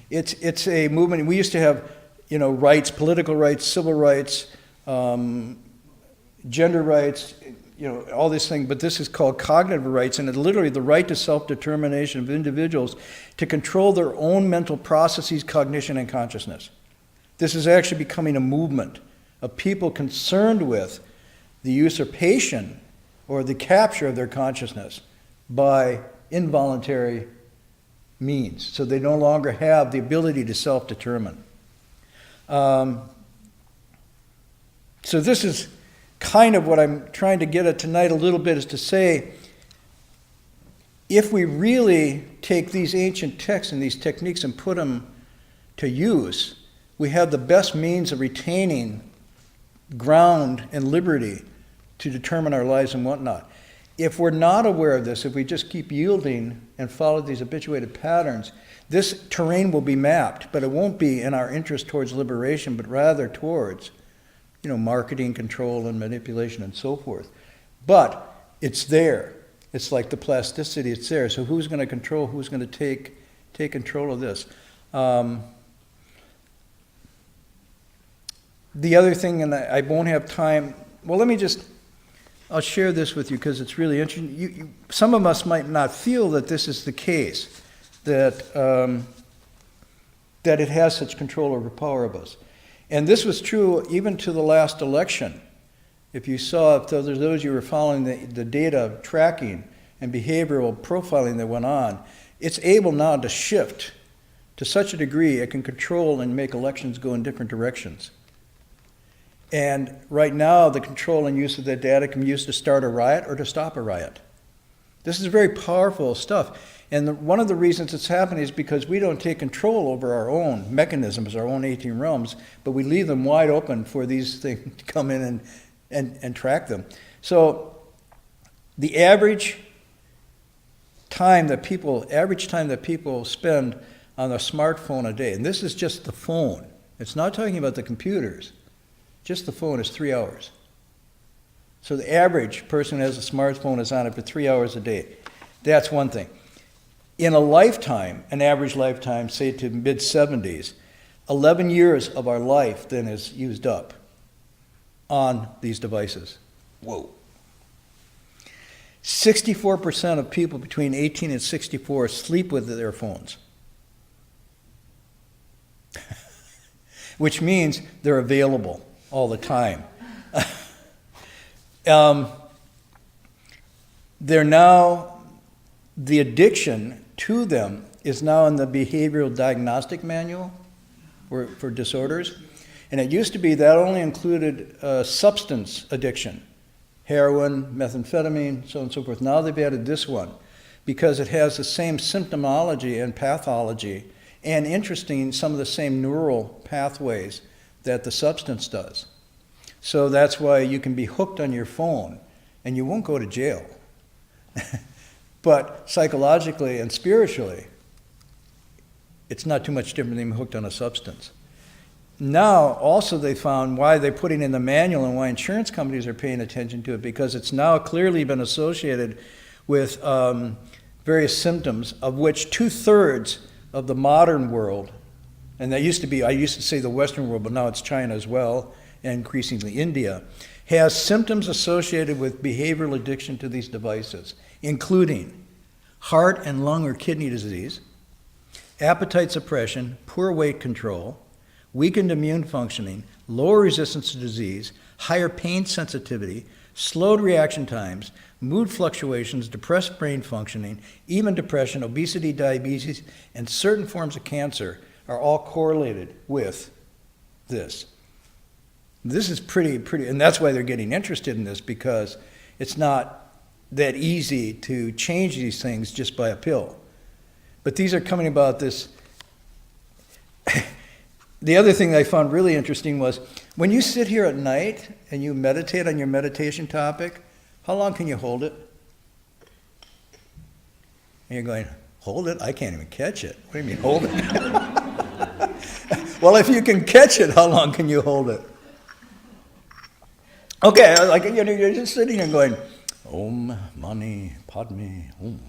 It's a movement. We used to have, rights, political rights, civil rights, gender rights, all these things, but this is called cognitive rights, and it's literally the right to self-determination of individuals to control their own mental processes, cognition, and consciousness. This is actually becoming a movement of people concerned with the usurpation or the capture of their consciousness by involuntary means. So they no longer have the ability to self-determine. So this is kind of what I'm trying to get at tonight a little bit, is to say, if we really take these ancient texts and these techniques and put them to use, we have the best means of retaining ground and liberty to determine our lives and whatnot. If we're not aware of this, if we just keep yielding and follow these habituated patterns, this terrain will be mapped, but it won't be in our interest towards liberation, but rather towards marketing, control, and manipulation, and so forth. But it's there. It's like the plasticity, it's there. So who's going to control, who's going to take control of this? The other thing, and I won't have time, well, I'll share this with you because it's really interesting. Some of us might not feel that this is the case, that it has such control over power of us. And this was true even to the last election. If you saw, if there's those you were following the data tracking and behavioral profiling that went on, it's able now to shift to such a degree it can control and make elections go in different directions. And right now, the control and use of that data can be used to start a riot or to stop a riot. This is very powerful stuff. And one of the reasons it's happening is because we don't take control over our own mechanisms, our own 18 realms, but we leave them wide open for these things to come in and track them. So the average time that people spend on a smartphone a day, and this is just the phone. It's not talking about the computers. Just the phone is 3 hours. So the average person who has a smartphone is on it for 3 hours a day. That's one thing. In a lifetime, an average lifetime, say to mid-70s, 11 years of our life then is used up on these devices. Whoa. 64% of people between 18 and 64 sleep with their phones. Which means they're available all the time. They're now, the addiction to them is now in the behavioral diagnostic manual for disorders. And it used to be that only included substance addiction, heroin, methamphetamine, so on and so forth. Now they've added this one because it has the same symptomology and pathology and interesting, some of the same neural pathways that the substance does. So that's why you can be hooked on your phone and you won't go to jail. But psychologically and spiritually, it's not too much different than being hooked on a substance. Now, also they found why they're putting in the manual and why insurance companies are paying attention to it, because it's now clearly been associated with various symptoms, of which 2/3 of the modern world, and that used to be, I used to say the Western world, but now it's China as well, and increasingly India, has symptoms associated with behavioral addiction to these devices, including heart and lung or kidney disease, appetite suppression, poor weight control, weakened immune functioning, lower resistance to disease, higher pain sensitivity, slowed reaction times, mood fluctuations, depressed brain functioning, even depression, obesity, diabetes, and certain forms of cancer are all correlated with this. This is pretty, and that's why they're getting interested in this, because it's not that easy to change these things just by a pill. But these are coming about this. The other thing I found really interesting was when you sit here at night and you meditate on your meditation topic, how long can you hold it? And you're going, hold it? I can't even catch it. What do you mean, hold it? Well, if you can catch it, how long can you hold it? Okay, like you're just sitting and going, Om Mani Padme Hum.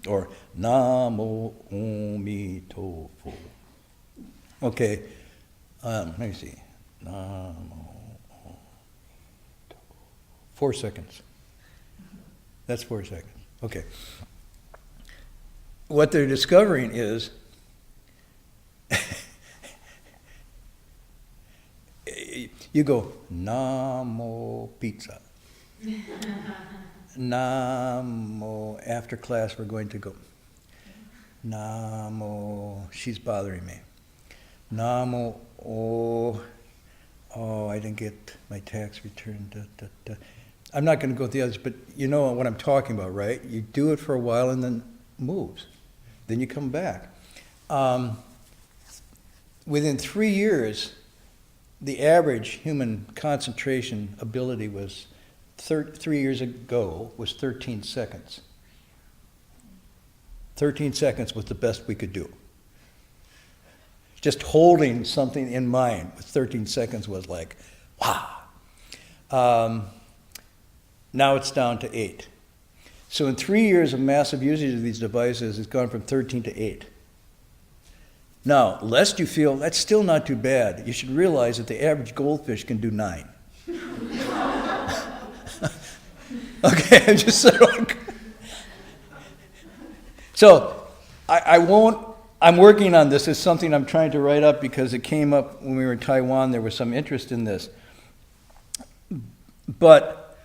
or Namo Omi Tofu. Okay, let me see. Namo. 4 seconds. That's 4 seconds. Okay. What they're discovering is you go, Namo pizza. Namo, after class we're going to go. Namo, she's bothering me. Namo, oh, I didn't get my tax return. Da, da, da. I'm not going to go with the others, but you know what I'm talking about, right? You do it for a while and then moves. Then you come back. Within 3 years, the average human concentration ability was 3 years ago was 13 seconds. 13 seconds was the best we could do. Just holding something in mind with 13 seconds was like, wow. Now it's down to 8. So in 3 years of massive usage of these devices, it's gone from 13 to 8. Now, lest you feel that's still not too bad, you should realize that the average goldfish can do 9. Okay, I'm just saying. So I won't. I'm working on this. It's something I'm trying to write up because it came up when we were in Taiwan. There was some interest in this. But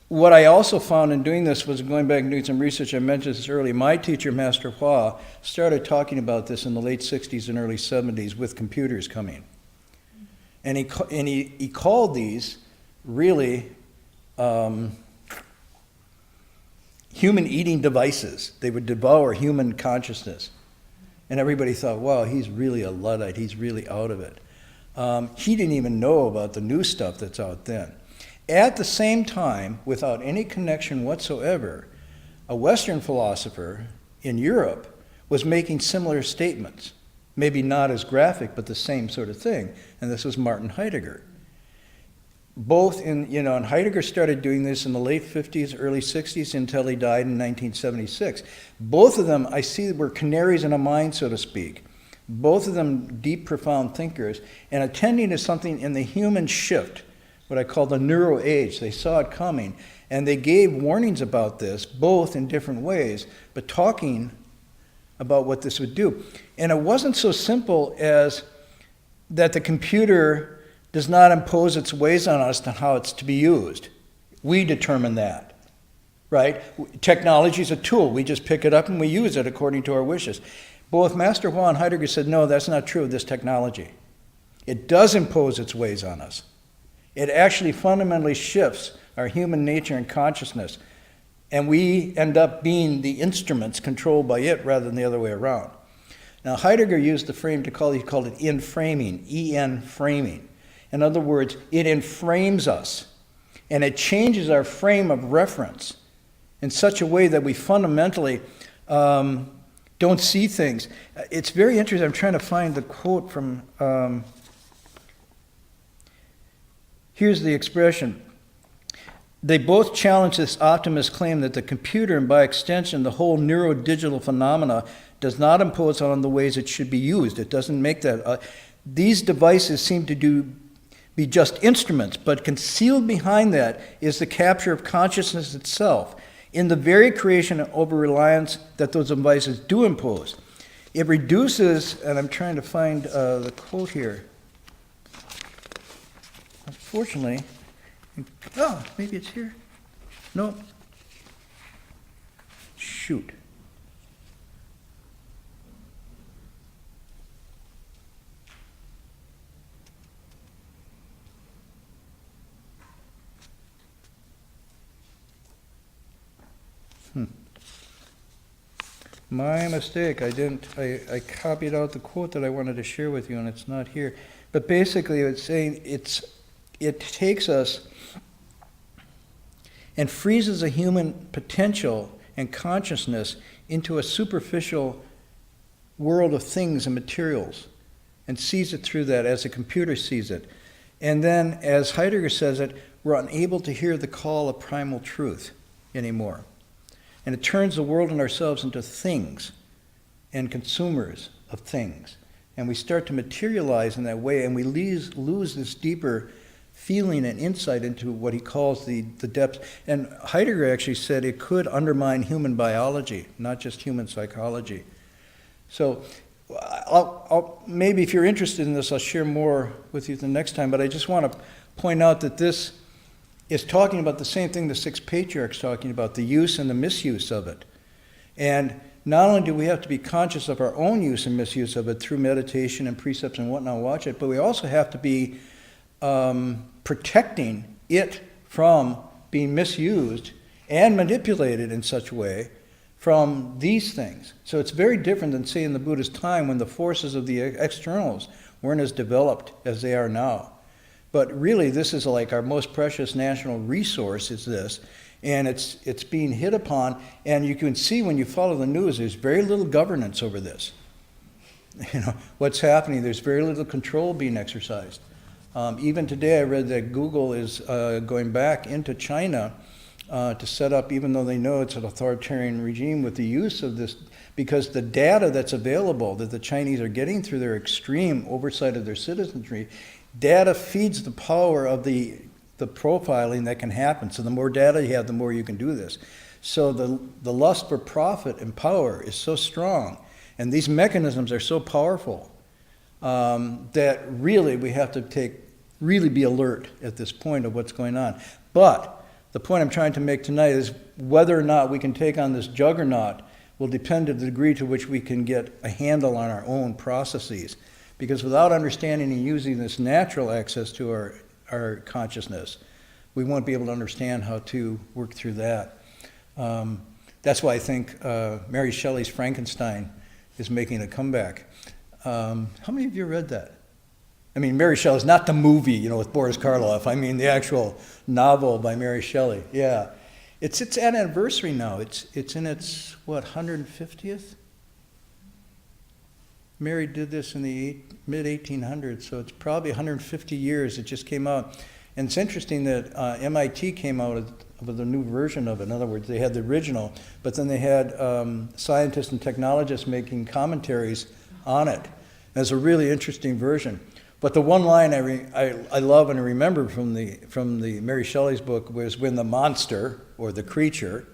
what I also found in doing this was going back and doing some research. I mentioned this earlier. My teacher, Master Hui, started talking about this in the late 60s and early 70s with computers coming. And he called these really human eating devices. They would devour human consciousness. And everybody thought, wow, he's really a Luddite. He's really out of it. He didn't even know about the new stuff that's out then. At the same time, without any connection whatsoever, a Western philosopher in Europe was making similar statements. Maybe not as graphic, but the same sort of thing. And this was Martin Heidegger. Both and Heidegger started doing this in the late 50s, early 60s until he died in 1976. Both of them, I see, were canaries in a mine, so to speak. Both of them deep, profound thinkers, and attending to something in the human shift, what I call the Neuro Age. They saw it coming, and they gave warnings about this, both in different ways, but talking about what this would do. And it wasn't so simple as that the computer does not impose its ways on us on how it's to be used. We determine that, right? Technology is a tool. We just pick it up and we use it according to our wishes. Both Master Hui and Heidegger said, no, that's not true of this technology. It does impose its ways on us. It actually fundamentally shifts our human nature and consciousness, and we end up being the instruments controlled by it rather than the other way around. Now, Heidegger used the frame he called it inframing, E-N framing. In other words, it enframes us, and it changes our frame of reference in such a way that we fundamentally don't see things. It's very interesting. I'm trying to find the quote from... here's the expression. They both challenge this optimist claim that the computer, and by extension the whole neurodigital phenomena, does not impose on the ways it should be used. It doesn't make that... these devices seem to be just instruments, but concealed behind that is the capture of consciousness itself in the very creation and over-reliance that those devices do impose. It reduces, and I'm trying to find the quote here. Unfortunately, maybe it's here. No. Shoot. My mistake. I copied out the quote that I wanted to share with you, and it's not here. But basically, it's saying it takes us and freezes a human potential and consciousness into a superficial world of things and materials, and sees it through that as a computer sees it. And then, as Heidegger says it, we're unable to hear the call of primal truth anymore. And it turns the world and ourselves into things and consumers of things. And we start to materialize in that way, and we lose this deeper feeling and insight into what he calls the depths. And Heidegger actually said it could undermine human biology, not just human psychology. So I'll maybe if you're interested in this, I'll share more with you the next time, but I just want to point out that this is talking about the same thing the Sixth Patriarch's talking about, the use and the misuse of it. And not only do we have to be conscious of our own use and misuse of it through meditation and precepts and whatnot, watch it, but we also have to be protecting it from being misused and manipulated in such a way from these things. So it's very different than, say, in the Buddha's time when the forces of the externals weren't as developed as they are now. But really, this is like our most precious national resource is this, and it's being hit upon, and you can see when you follow the news, there's very little governance over this. You know, what's happening, there's very little control being exercised. Even today I read that Google is going back into China to set up, even though they know it's an authoritarian regime, with the use of this, because the data that's available that the Chinese are getting through their extreme oversight of their citizenry, data feeds the power of the profiling that can happen. So the more data you have, the more you can do this. So the lust for profit and power is so strong, and these mechanisms are so powerful that really we have to really be alert at this point of what's going on. But the point I'm trying to make tonight is whether or not we can take on this juggernaut will depend to the degree to which we can get a handle on our own processes. Because without understanding and using this natural access to our consciousness, we won't be able to understand how to work through that. That's why I think Mary Shelley's Frankenstein is making a comeback. How many of you read that? I mean, Mary Shelley's not the movie, you know, with Boris Karloff. I mean, the actual novel by Mary Shelley. Yeah, it's at anniversary now. It's in its 150th. Mary did this in the mid-1800s, so it's probably 150 years. It just came out, and it's interesting that MIT came out with a new version of it. In other words, they had the original, but then they had scientists and technologists making commentaries on it. It's a really interesting version. But the one line I love and I remember from the Mary Shelley's book was when the monster or the creature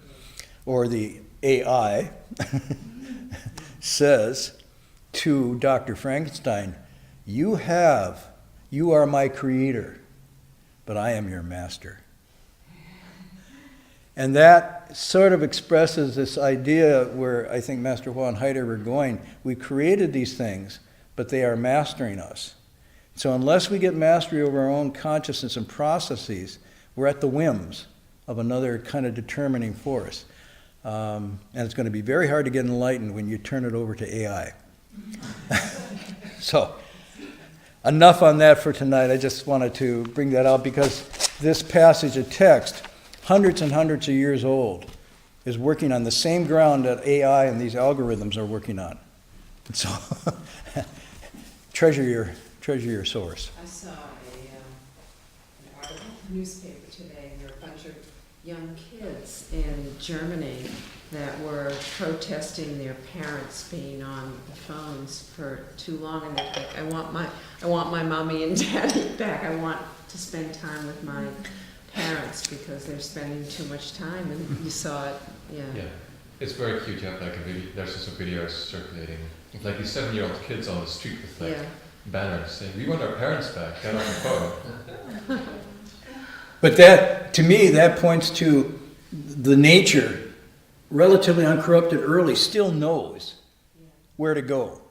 or the AI says to Dr. Frankenstein, you are my creator, but I am your master. And that sort of expresses this idea where I think Master Hui and Heidegger were going. We created these things, but they are mastering us. So unless we get mastery over our own consciousness and processes, we're at the whims of another kind of determining force. And it's going to be very hard to get enlightened when you turn it over to AI. So, enough on that for tonight. I just wanted to bring that out because this passage of text, hundreds and hundreds of years old, is working on the same ground that AI and these algorithms are working on. And so, treasure your source. I saw an article in the newspaper today, and there were a bunch of young kids in Germany that were protesting their parents being on the phones for too long, and they're like, I want my mommy and daddy back. I want to spend time with my parents because they're spending too much time. And you saw it, yeah. Yeah, it's very cute. You have like a video. There's some videos circulating with like these 7-year-old kids on the street with like banners saying, "We want our parents back. Get on the phone." But that, to me, that points to the nature, relatively uncorrupted early, still knows where to go.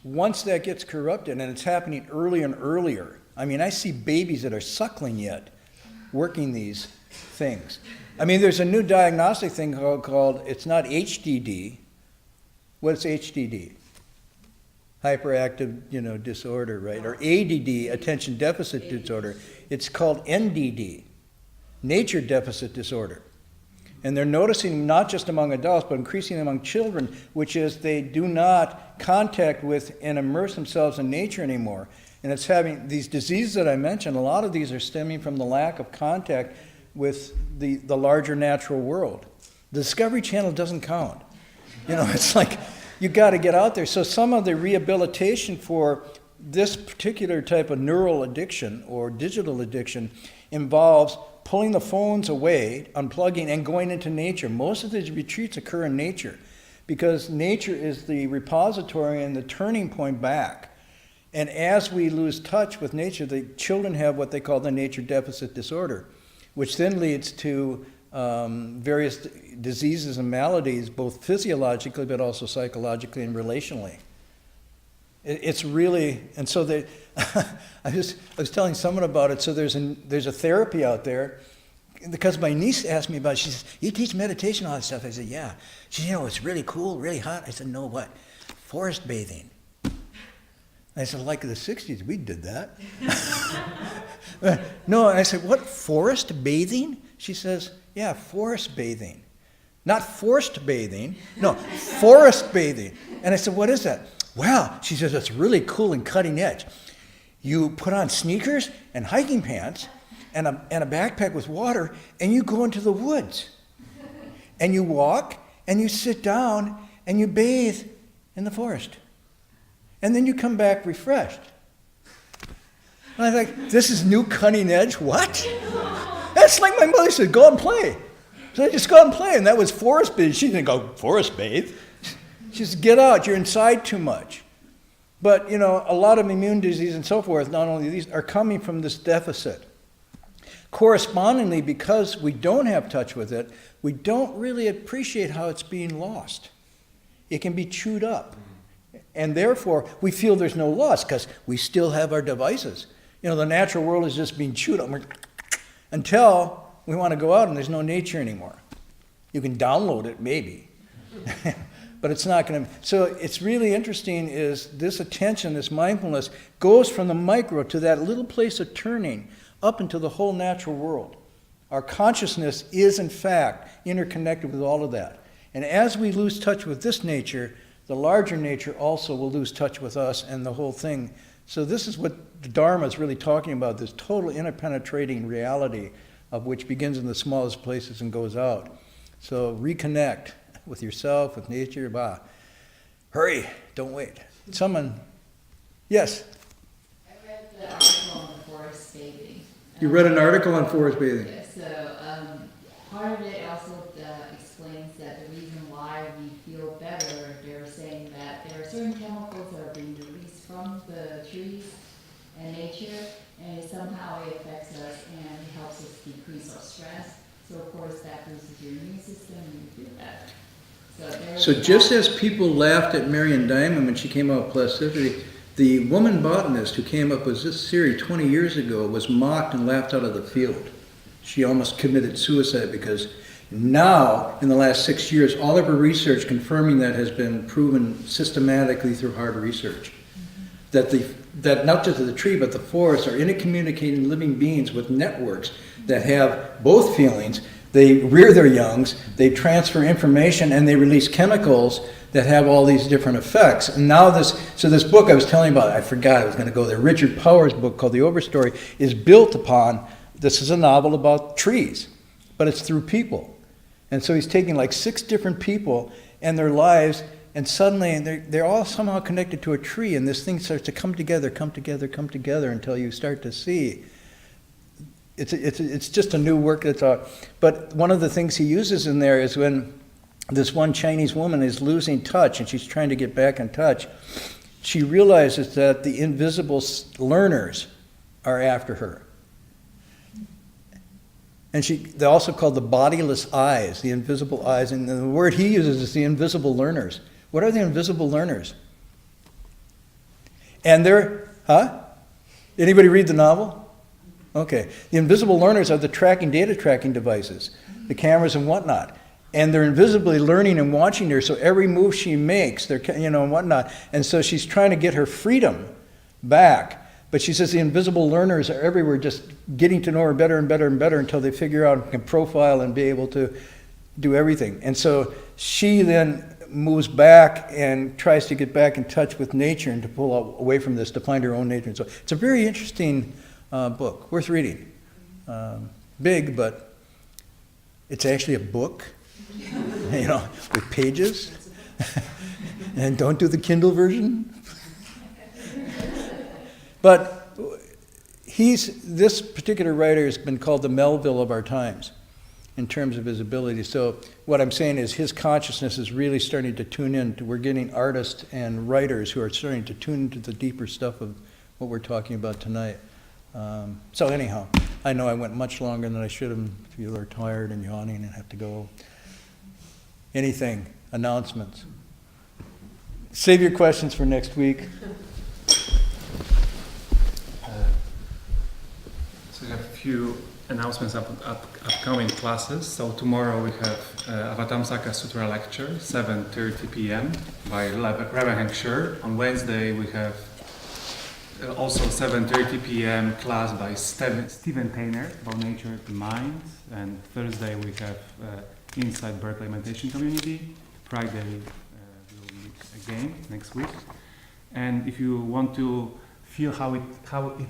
Once that gets corrupted, and it's happening earlier and earlier, I mean, I see babies that are suckling yet working these things. I mean, there's a new diagnostic thing called it's not HDD. What's HDD? Hyperactive, disorder, right? Or ADD, attention deficit disorder. It's called NDD, nature deficit disorder. And they're noticing not just among adults, but increasingly among children, which is they do not contact with and immerse themselves in nature anymore. And it's having these diseases that I mentioned, a lot of these are stemming from the lack of contact with the larger natural world. The Discovery Channel doesn't count. You know, it's like, you got to get out there. So some of the rehabilitation for this particular type of neural addiction or digital addiction involves pulling the phones away, unplugging, and going into nature. Most of these retreats occur in nature because nature is the repository and the turning point back. And as we lose touch with nature, the children have what they call the nature deficit disorder, which then leads to various diseases and maladies, both physiologically but also psychologically and relationally. It's really, and so they, I was telling someone about it. So there's a therapy out there, because my niece asked me about it. She says, "You teach meditation, all that stuff?" I said, "Yeah." She said, "You know, it's really cool, really hot." I said, "No, what? Forest bathing." I said, "Like in the 60s, we did that." No, and I said, "What, forest bathing?" She says, "Yeah, forest bathing. Not forced bathing, no, forest bathing." And I said, "What is that?" "Wow," she says, "it's really cool and cutting edge. You put on sneakers and hiking pants and a backpack with water, and you go into the woods. And you walk, and you sit down, and you bathe in the forest. And then you come back refreshed." And I was like, this is new cutting edge? What? That's like my mother said, "Go out and play." So I just go out and play, and that was forest bathe. She didn't go, "Forest bathe." She said, "Get out, you're inside too much." But, you know, a lot of immune disease and so forth, not only these, are coming from this deficit. Correspondingly, because we don't have touch with it, we don't really appreciate how it's being lost. It can be chewed up. And therefore, we feel there's no loss because we still have our devices. You know, the natural world is just being chewed up until we want to go out and there's no nature anymore. You can download it, maybe. But it's not going to. So it's really interesting is this attention, this mindfulness, goes from the micro to that little place of turning up into the whole natural world. Our consciousness is, in fact, interconnected with all of that. And as we lose touch with this nature, the larger nature also will lose touch with us and the whole thing. So this is what the Dharma is really talking about, this total interpenetrating reality of which begins in the smallest places and goes out. So reconnect with yourself, with nature. Bah. Hurry, don't wait. Someone, yes? I read the article on forest bathing. You read an article on forest bathing? Yeah, so part of it also explains that the reason why we feel better, they're saying that there are certain chemicals that are being released from the trees and nature, and somehow it affects us and it helps us decrease our stress. So of course that boosts your immune system and you feel better. So just as people laughed at Marion Diamond when she came out with plasticity, the woman botanist who came up with this theory 20 years ago was mocked and laughed out of the field. She almost committed suicide because now, in the last 6 years, all of her research confirming that has been proven systematically through hard research. That not just the tree, but the forest are intercommunicating living beings with networks that have both feelings. They rear their youngs, they transfer information, and they release chemicals that have all these different effects. And now this book I was telling you about, I forgot I was going to go there, Richard Powers' book called The Overstory, is built upon, this is a novel about trees, but it's through people. And so he's taking like 6 different people and their lives, and suddenly they're all somehow connected to a tree, and this thing starts to come together until you start to see. It's just a new work that's out. But one of the things he uses in there is when this one Chinese woman is losing touch and she's trying to get back in touch, she realizes that the invisible learners are after her. And they're also called the bodiless eyes, the invisible eyes. And the word he uses is the invisible learners. What are the invisible learners? And they're, Anybody read the novel? Okay. The invisible learners are the data tracking devices, the cameras and whatnot. And they're invisibly learning and watching her, so every move she makes, they're, and whatnot. And so she's trying to get her freedom back. But she says the invisible learners are everywhere, just getting to know her better and better and better until they figure out and can profile and be able to do everything. And so she then moves back and tries to get back in touch with nature and to pull away from this, to find her own nature. And so it's a very interesting book, worth reading. Big, but it's actually a book. with pages. And don't do the Kindle version. But this particular writer has been called the Melville of our times in terms of his ability. So what I'm saying is his consciousness is really starting to tune in. We're getting artists and writers who are starting to tune into the deeper stuff of what we're talking about tonight. So anyhow, I know I went much longer than I should have. If you are tired and yawning and have to go. Anything? Announcements? Save your questions for next week. So we have a few announcements of upcoming classes. So tomorrow we have Avatamsaka Sutra lecture, 7:30 p.m. by Rabbi Hank Scher. On Wednesday we have also 7:30 p.m. class by Stephen Tainer about nature and mind. And Thursday we have Inside Berkeley Meditation Community. Friday we'll meet again next week. And if you want to feel how it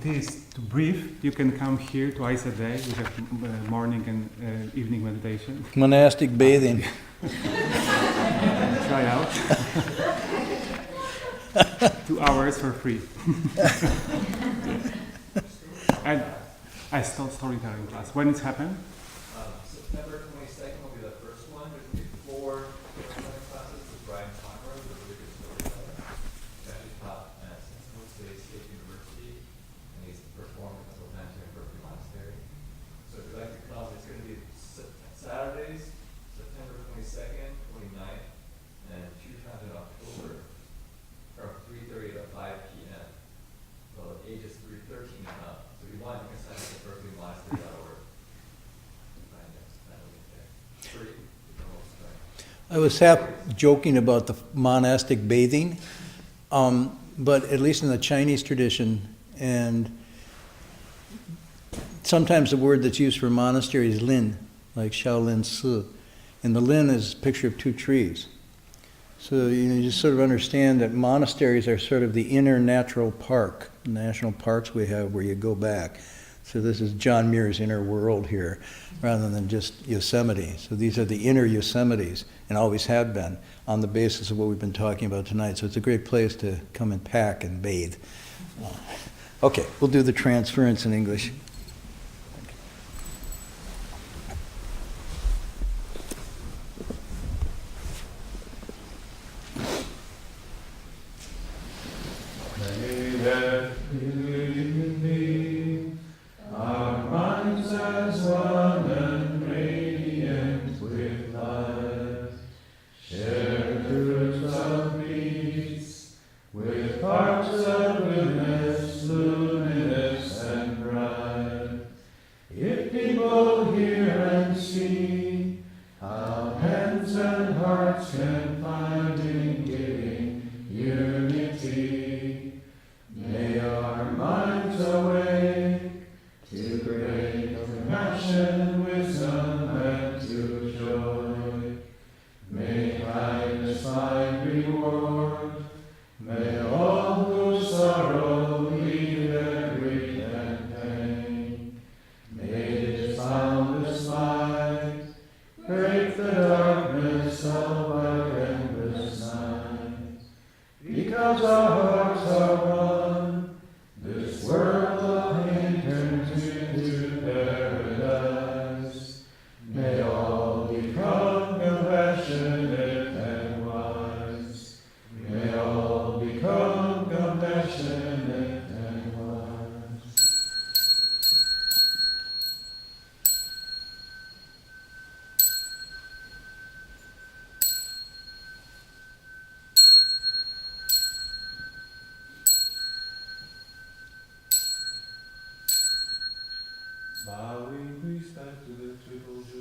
is to breathe, you can come here twice a day. We have morning and evening meditation. Monastic bathing. Try out. 2 hours for free. And I start storytelling class. When it happened? September 22nd will be the first one. There's going to be 4 storytelling classes with Brian Palmer, who's a really good storyteller. He's actually taught at State University, and he's performed at the Planetary in Berkeley Monastery. So if you'd like to come, it's going to be Saturdays, September 22nd, 29th, and 2 times in October, from 3:30 to 5 p.m. So ages 13 and up. So if you want, you can sign up at berkeleymonastery.org. I was half joking about the monastic bathing, but at least in the Chinese tradition, and sometimes the word that's used for monastery is lin, like Shaolin Si, and the lin is a picture of 2 trees. So you just sort of understand that monasteries are sort of the inner natural park, national parks we have where you go back. So this is John Muir's inner world here, rather than just Yosemite. So these are the inner Yosemites, and always have been, on the basis of what we've been talking about tonight. So it's a great place to come and pack and bathe. Okay, we'll do the transference in English. Our minds as one and radiant with light, share fruits of peace, with hearts of goodness, luminous and bright. If people hear and see how hands and hearts can find in giving unity, may our minds awake to great compassion, wisdom, and to joy. May kindness find reward. May all who sorrow leave their grief and pain. May this boundless light break the darkness of our endless night. Because our hearts are one, this world of pain turns into paradise. May all become compassionate and wise. May all become compassionate and wise. Bowing respect to the triple joy.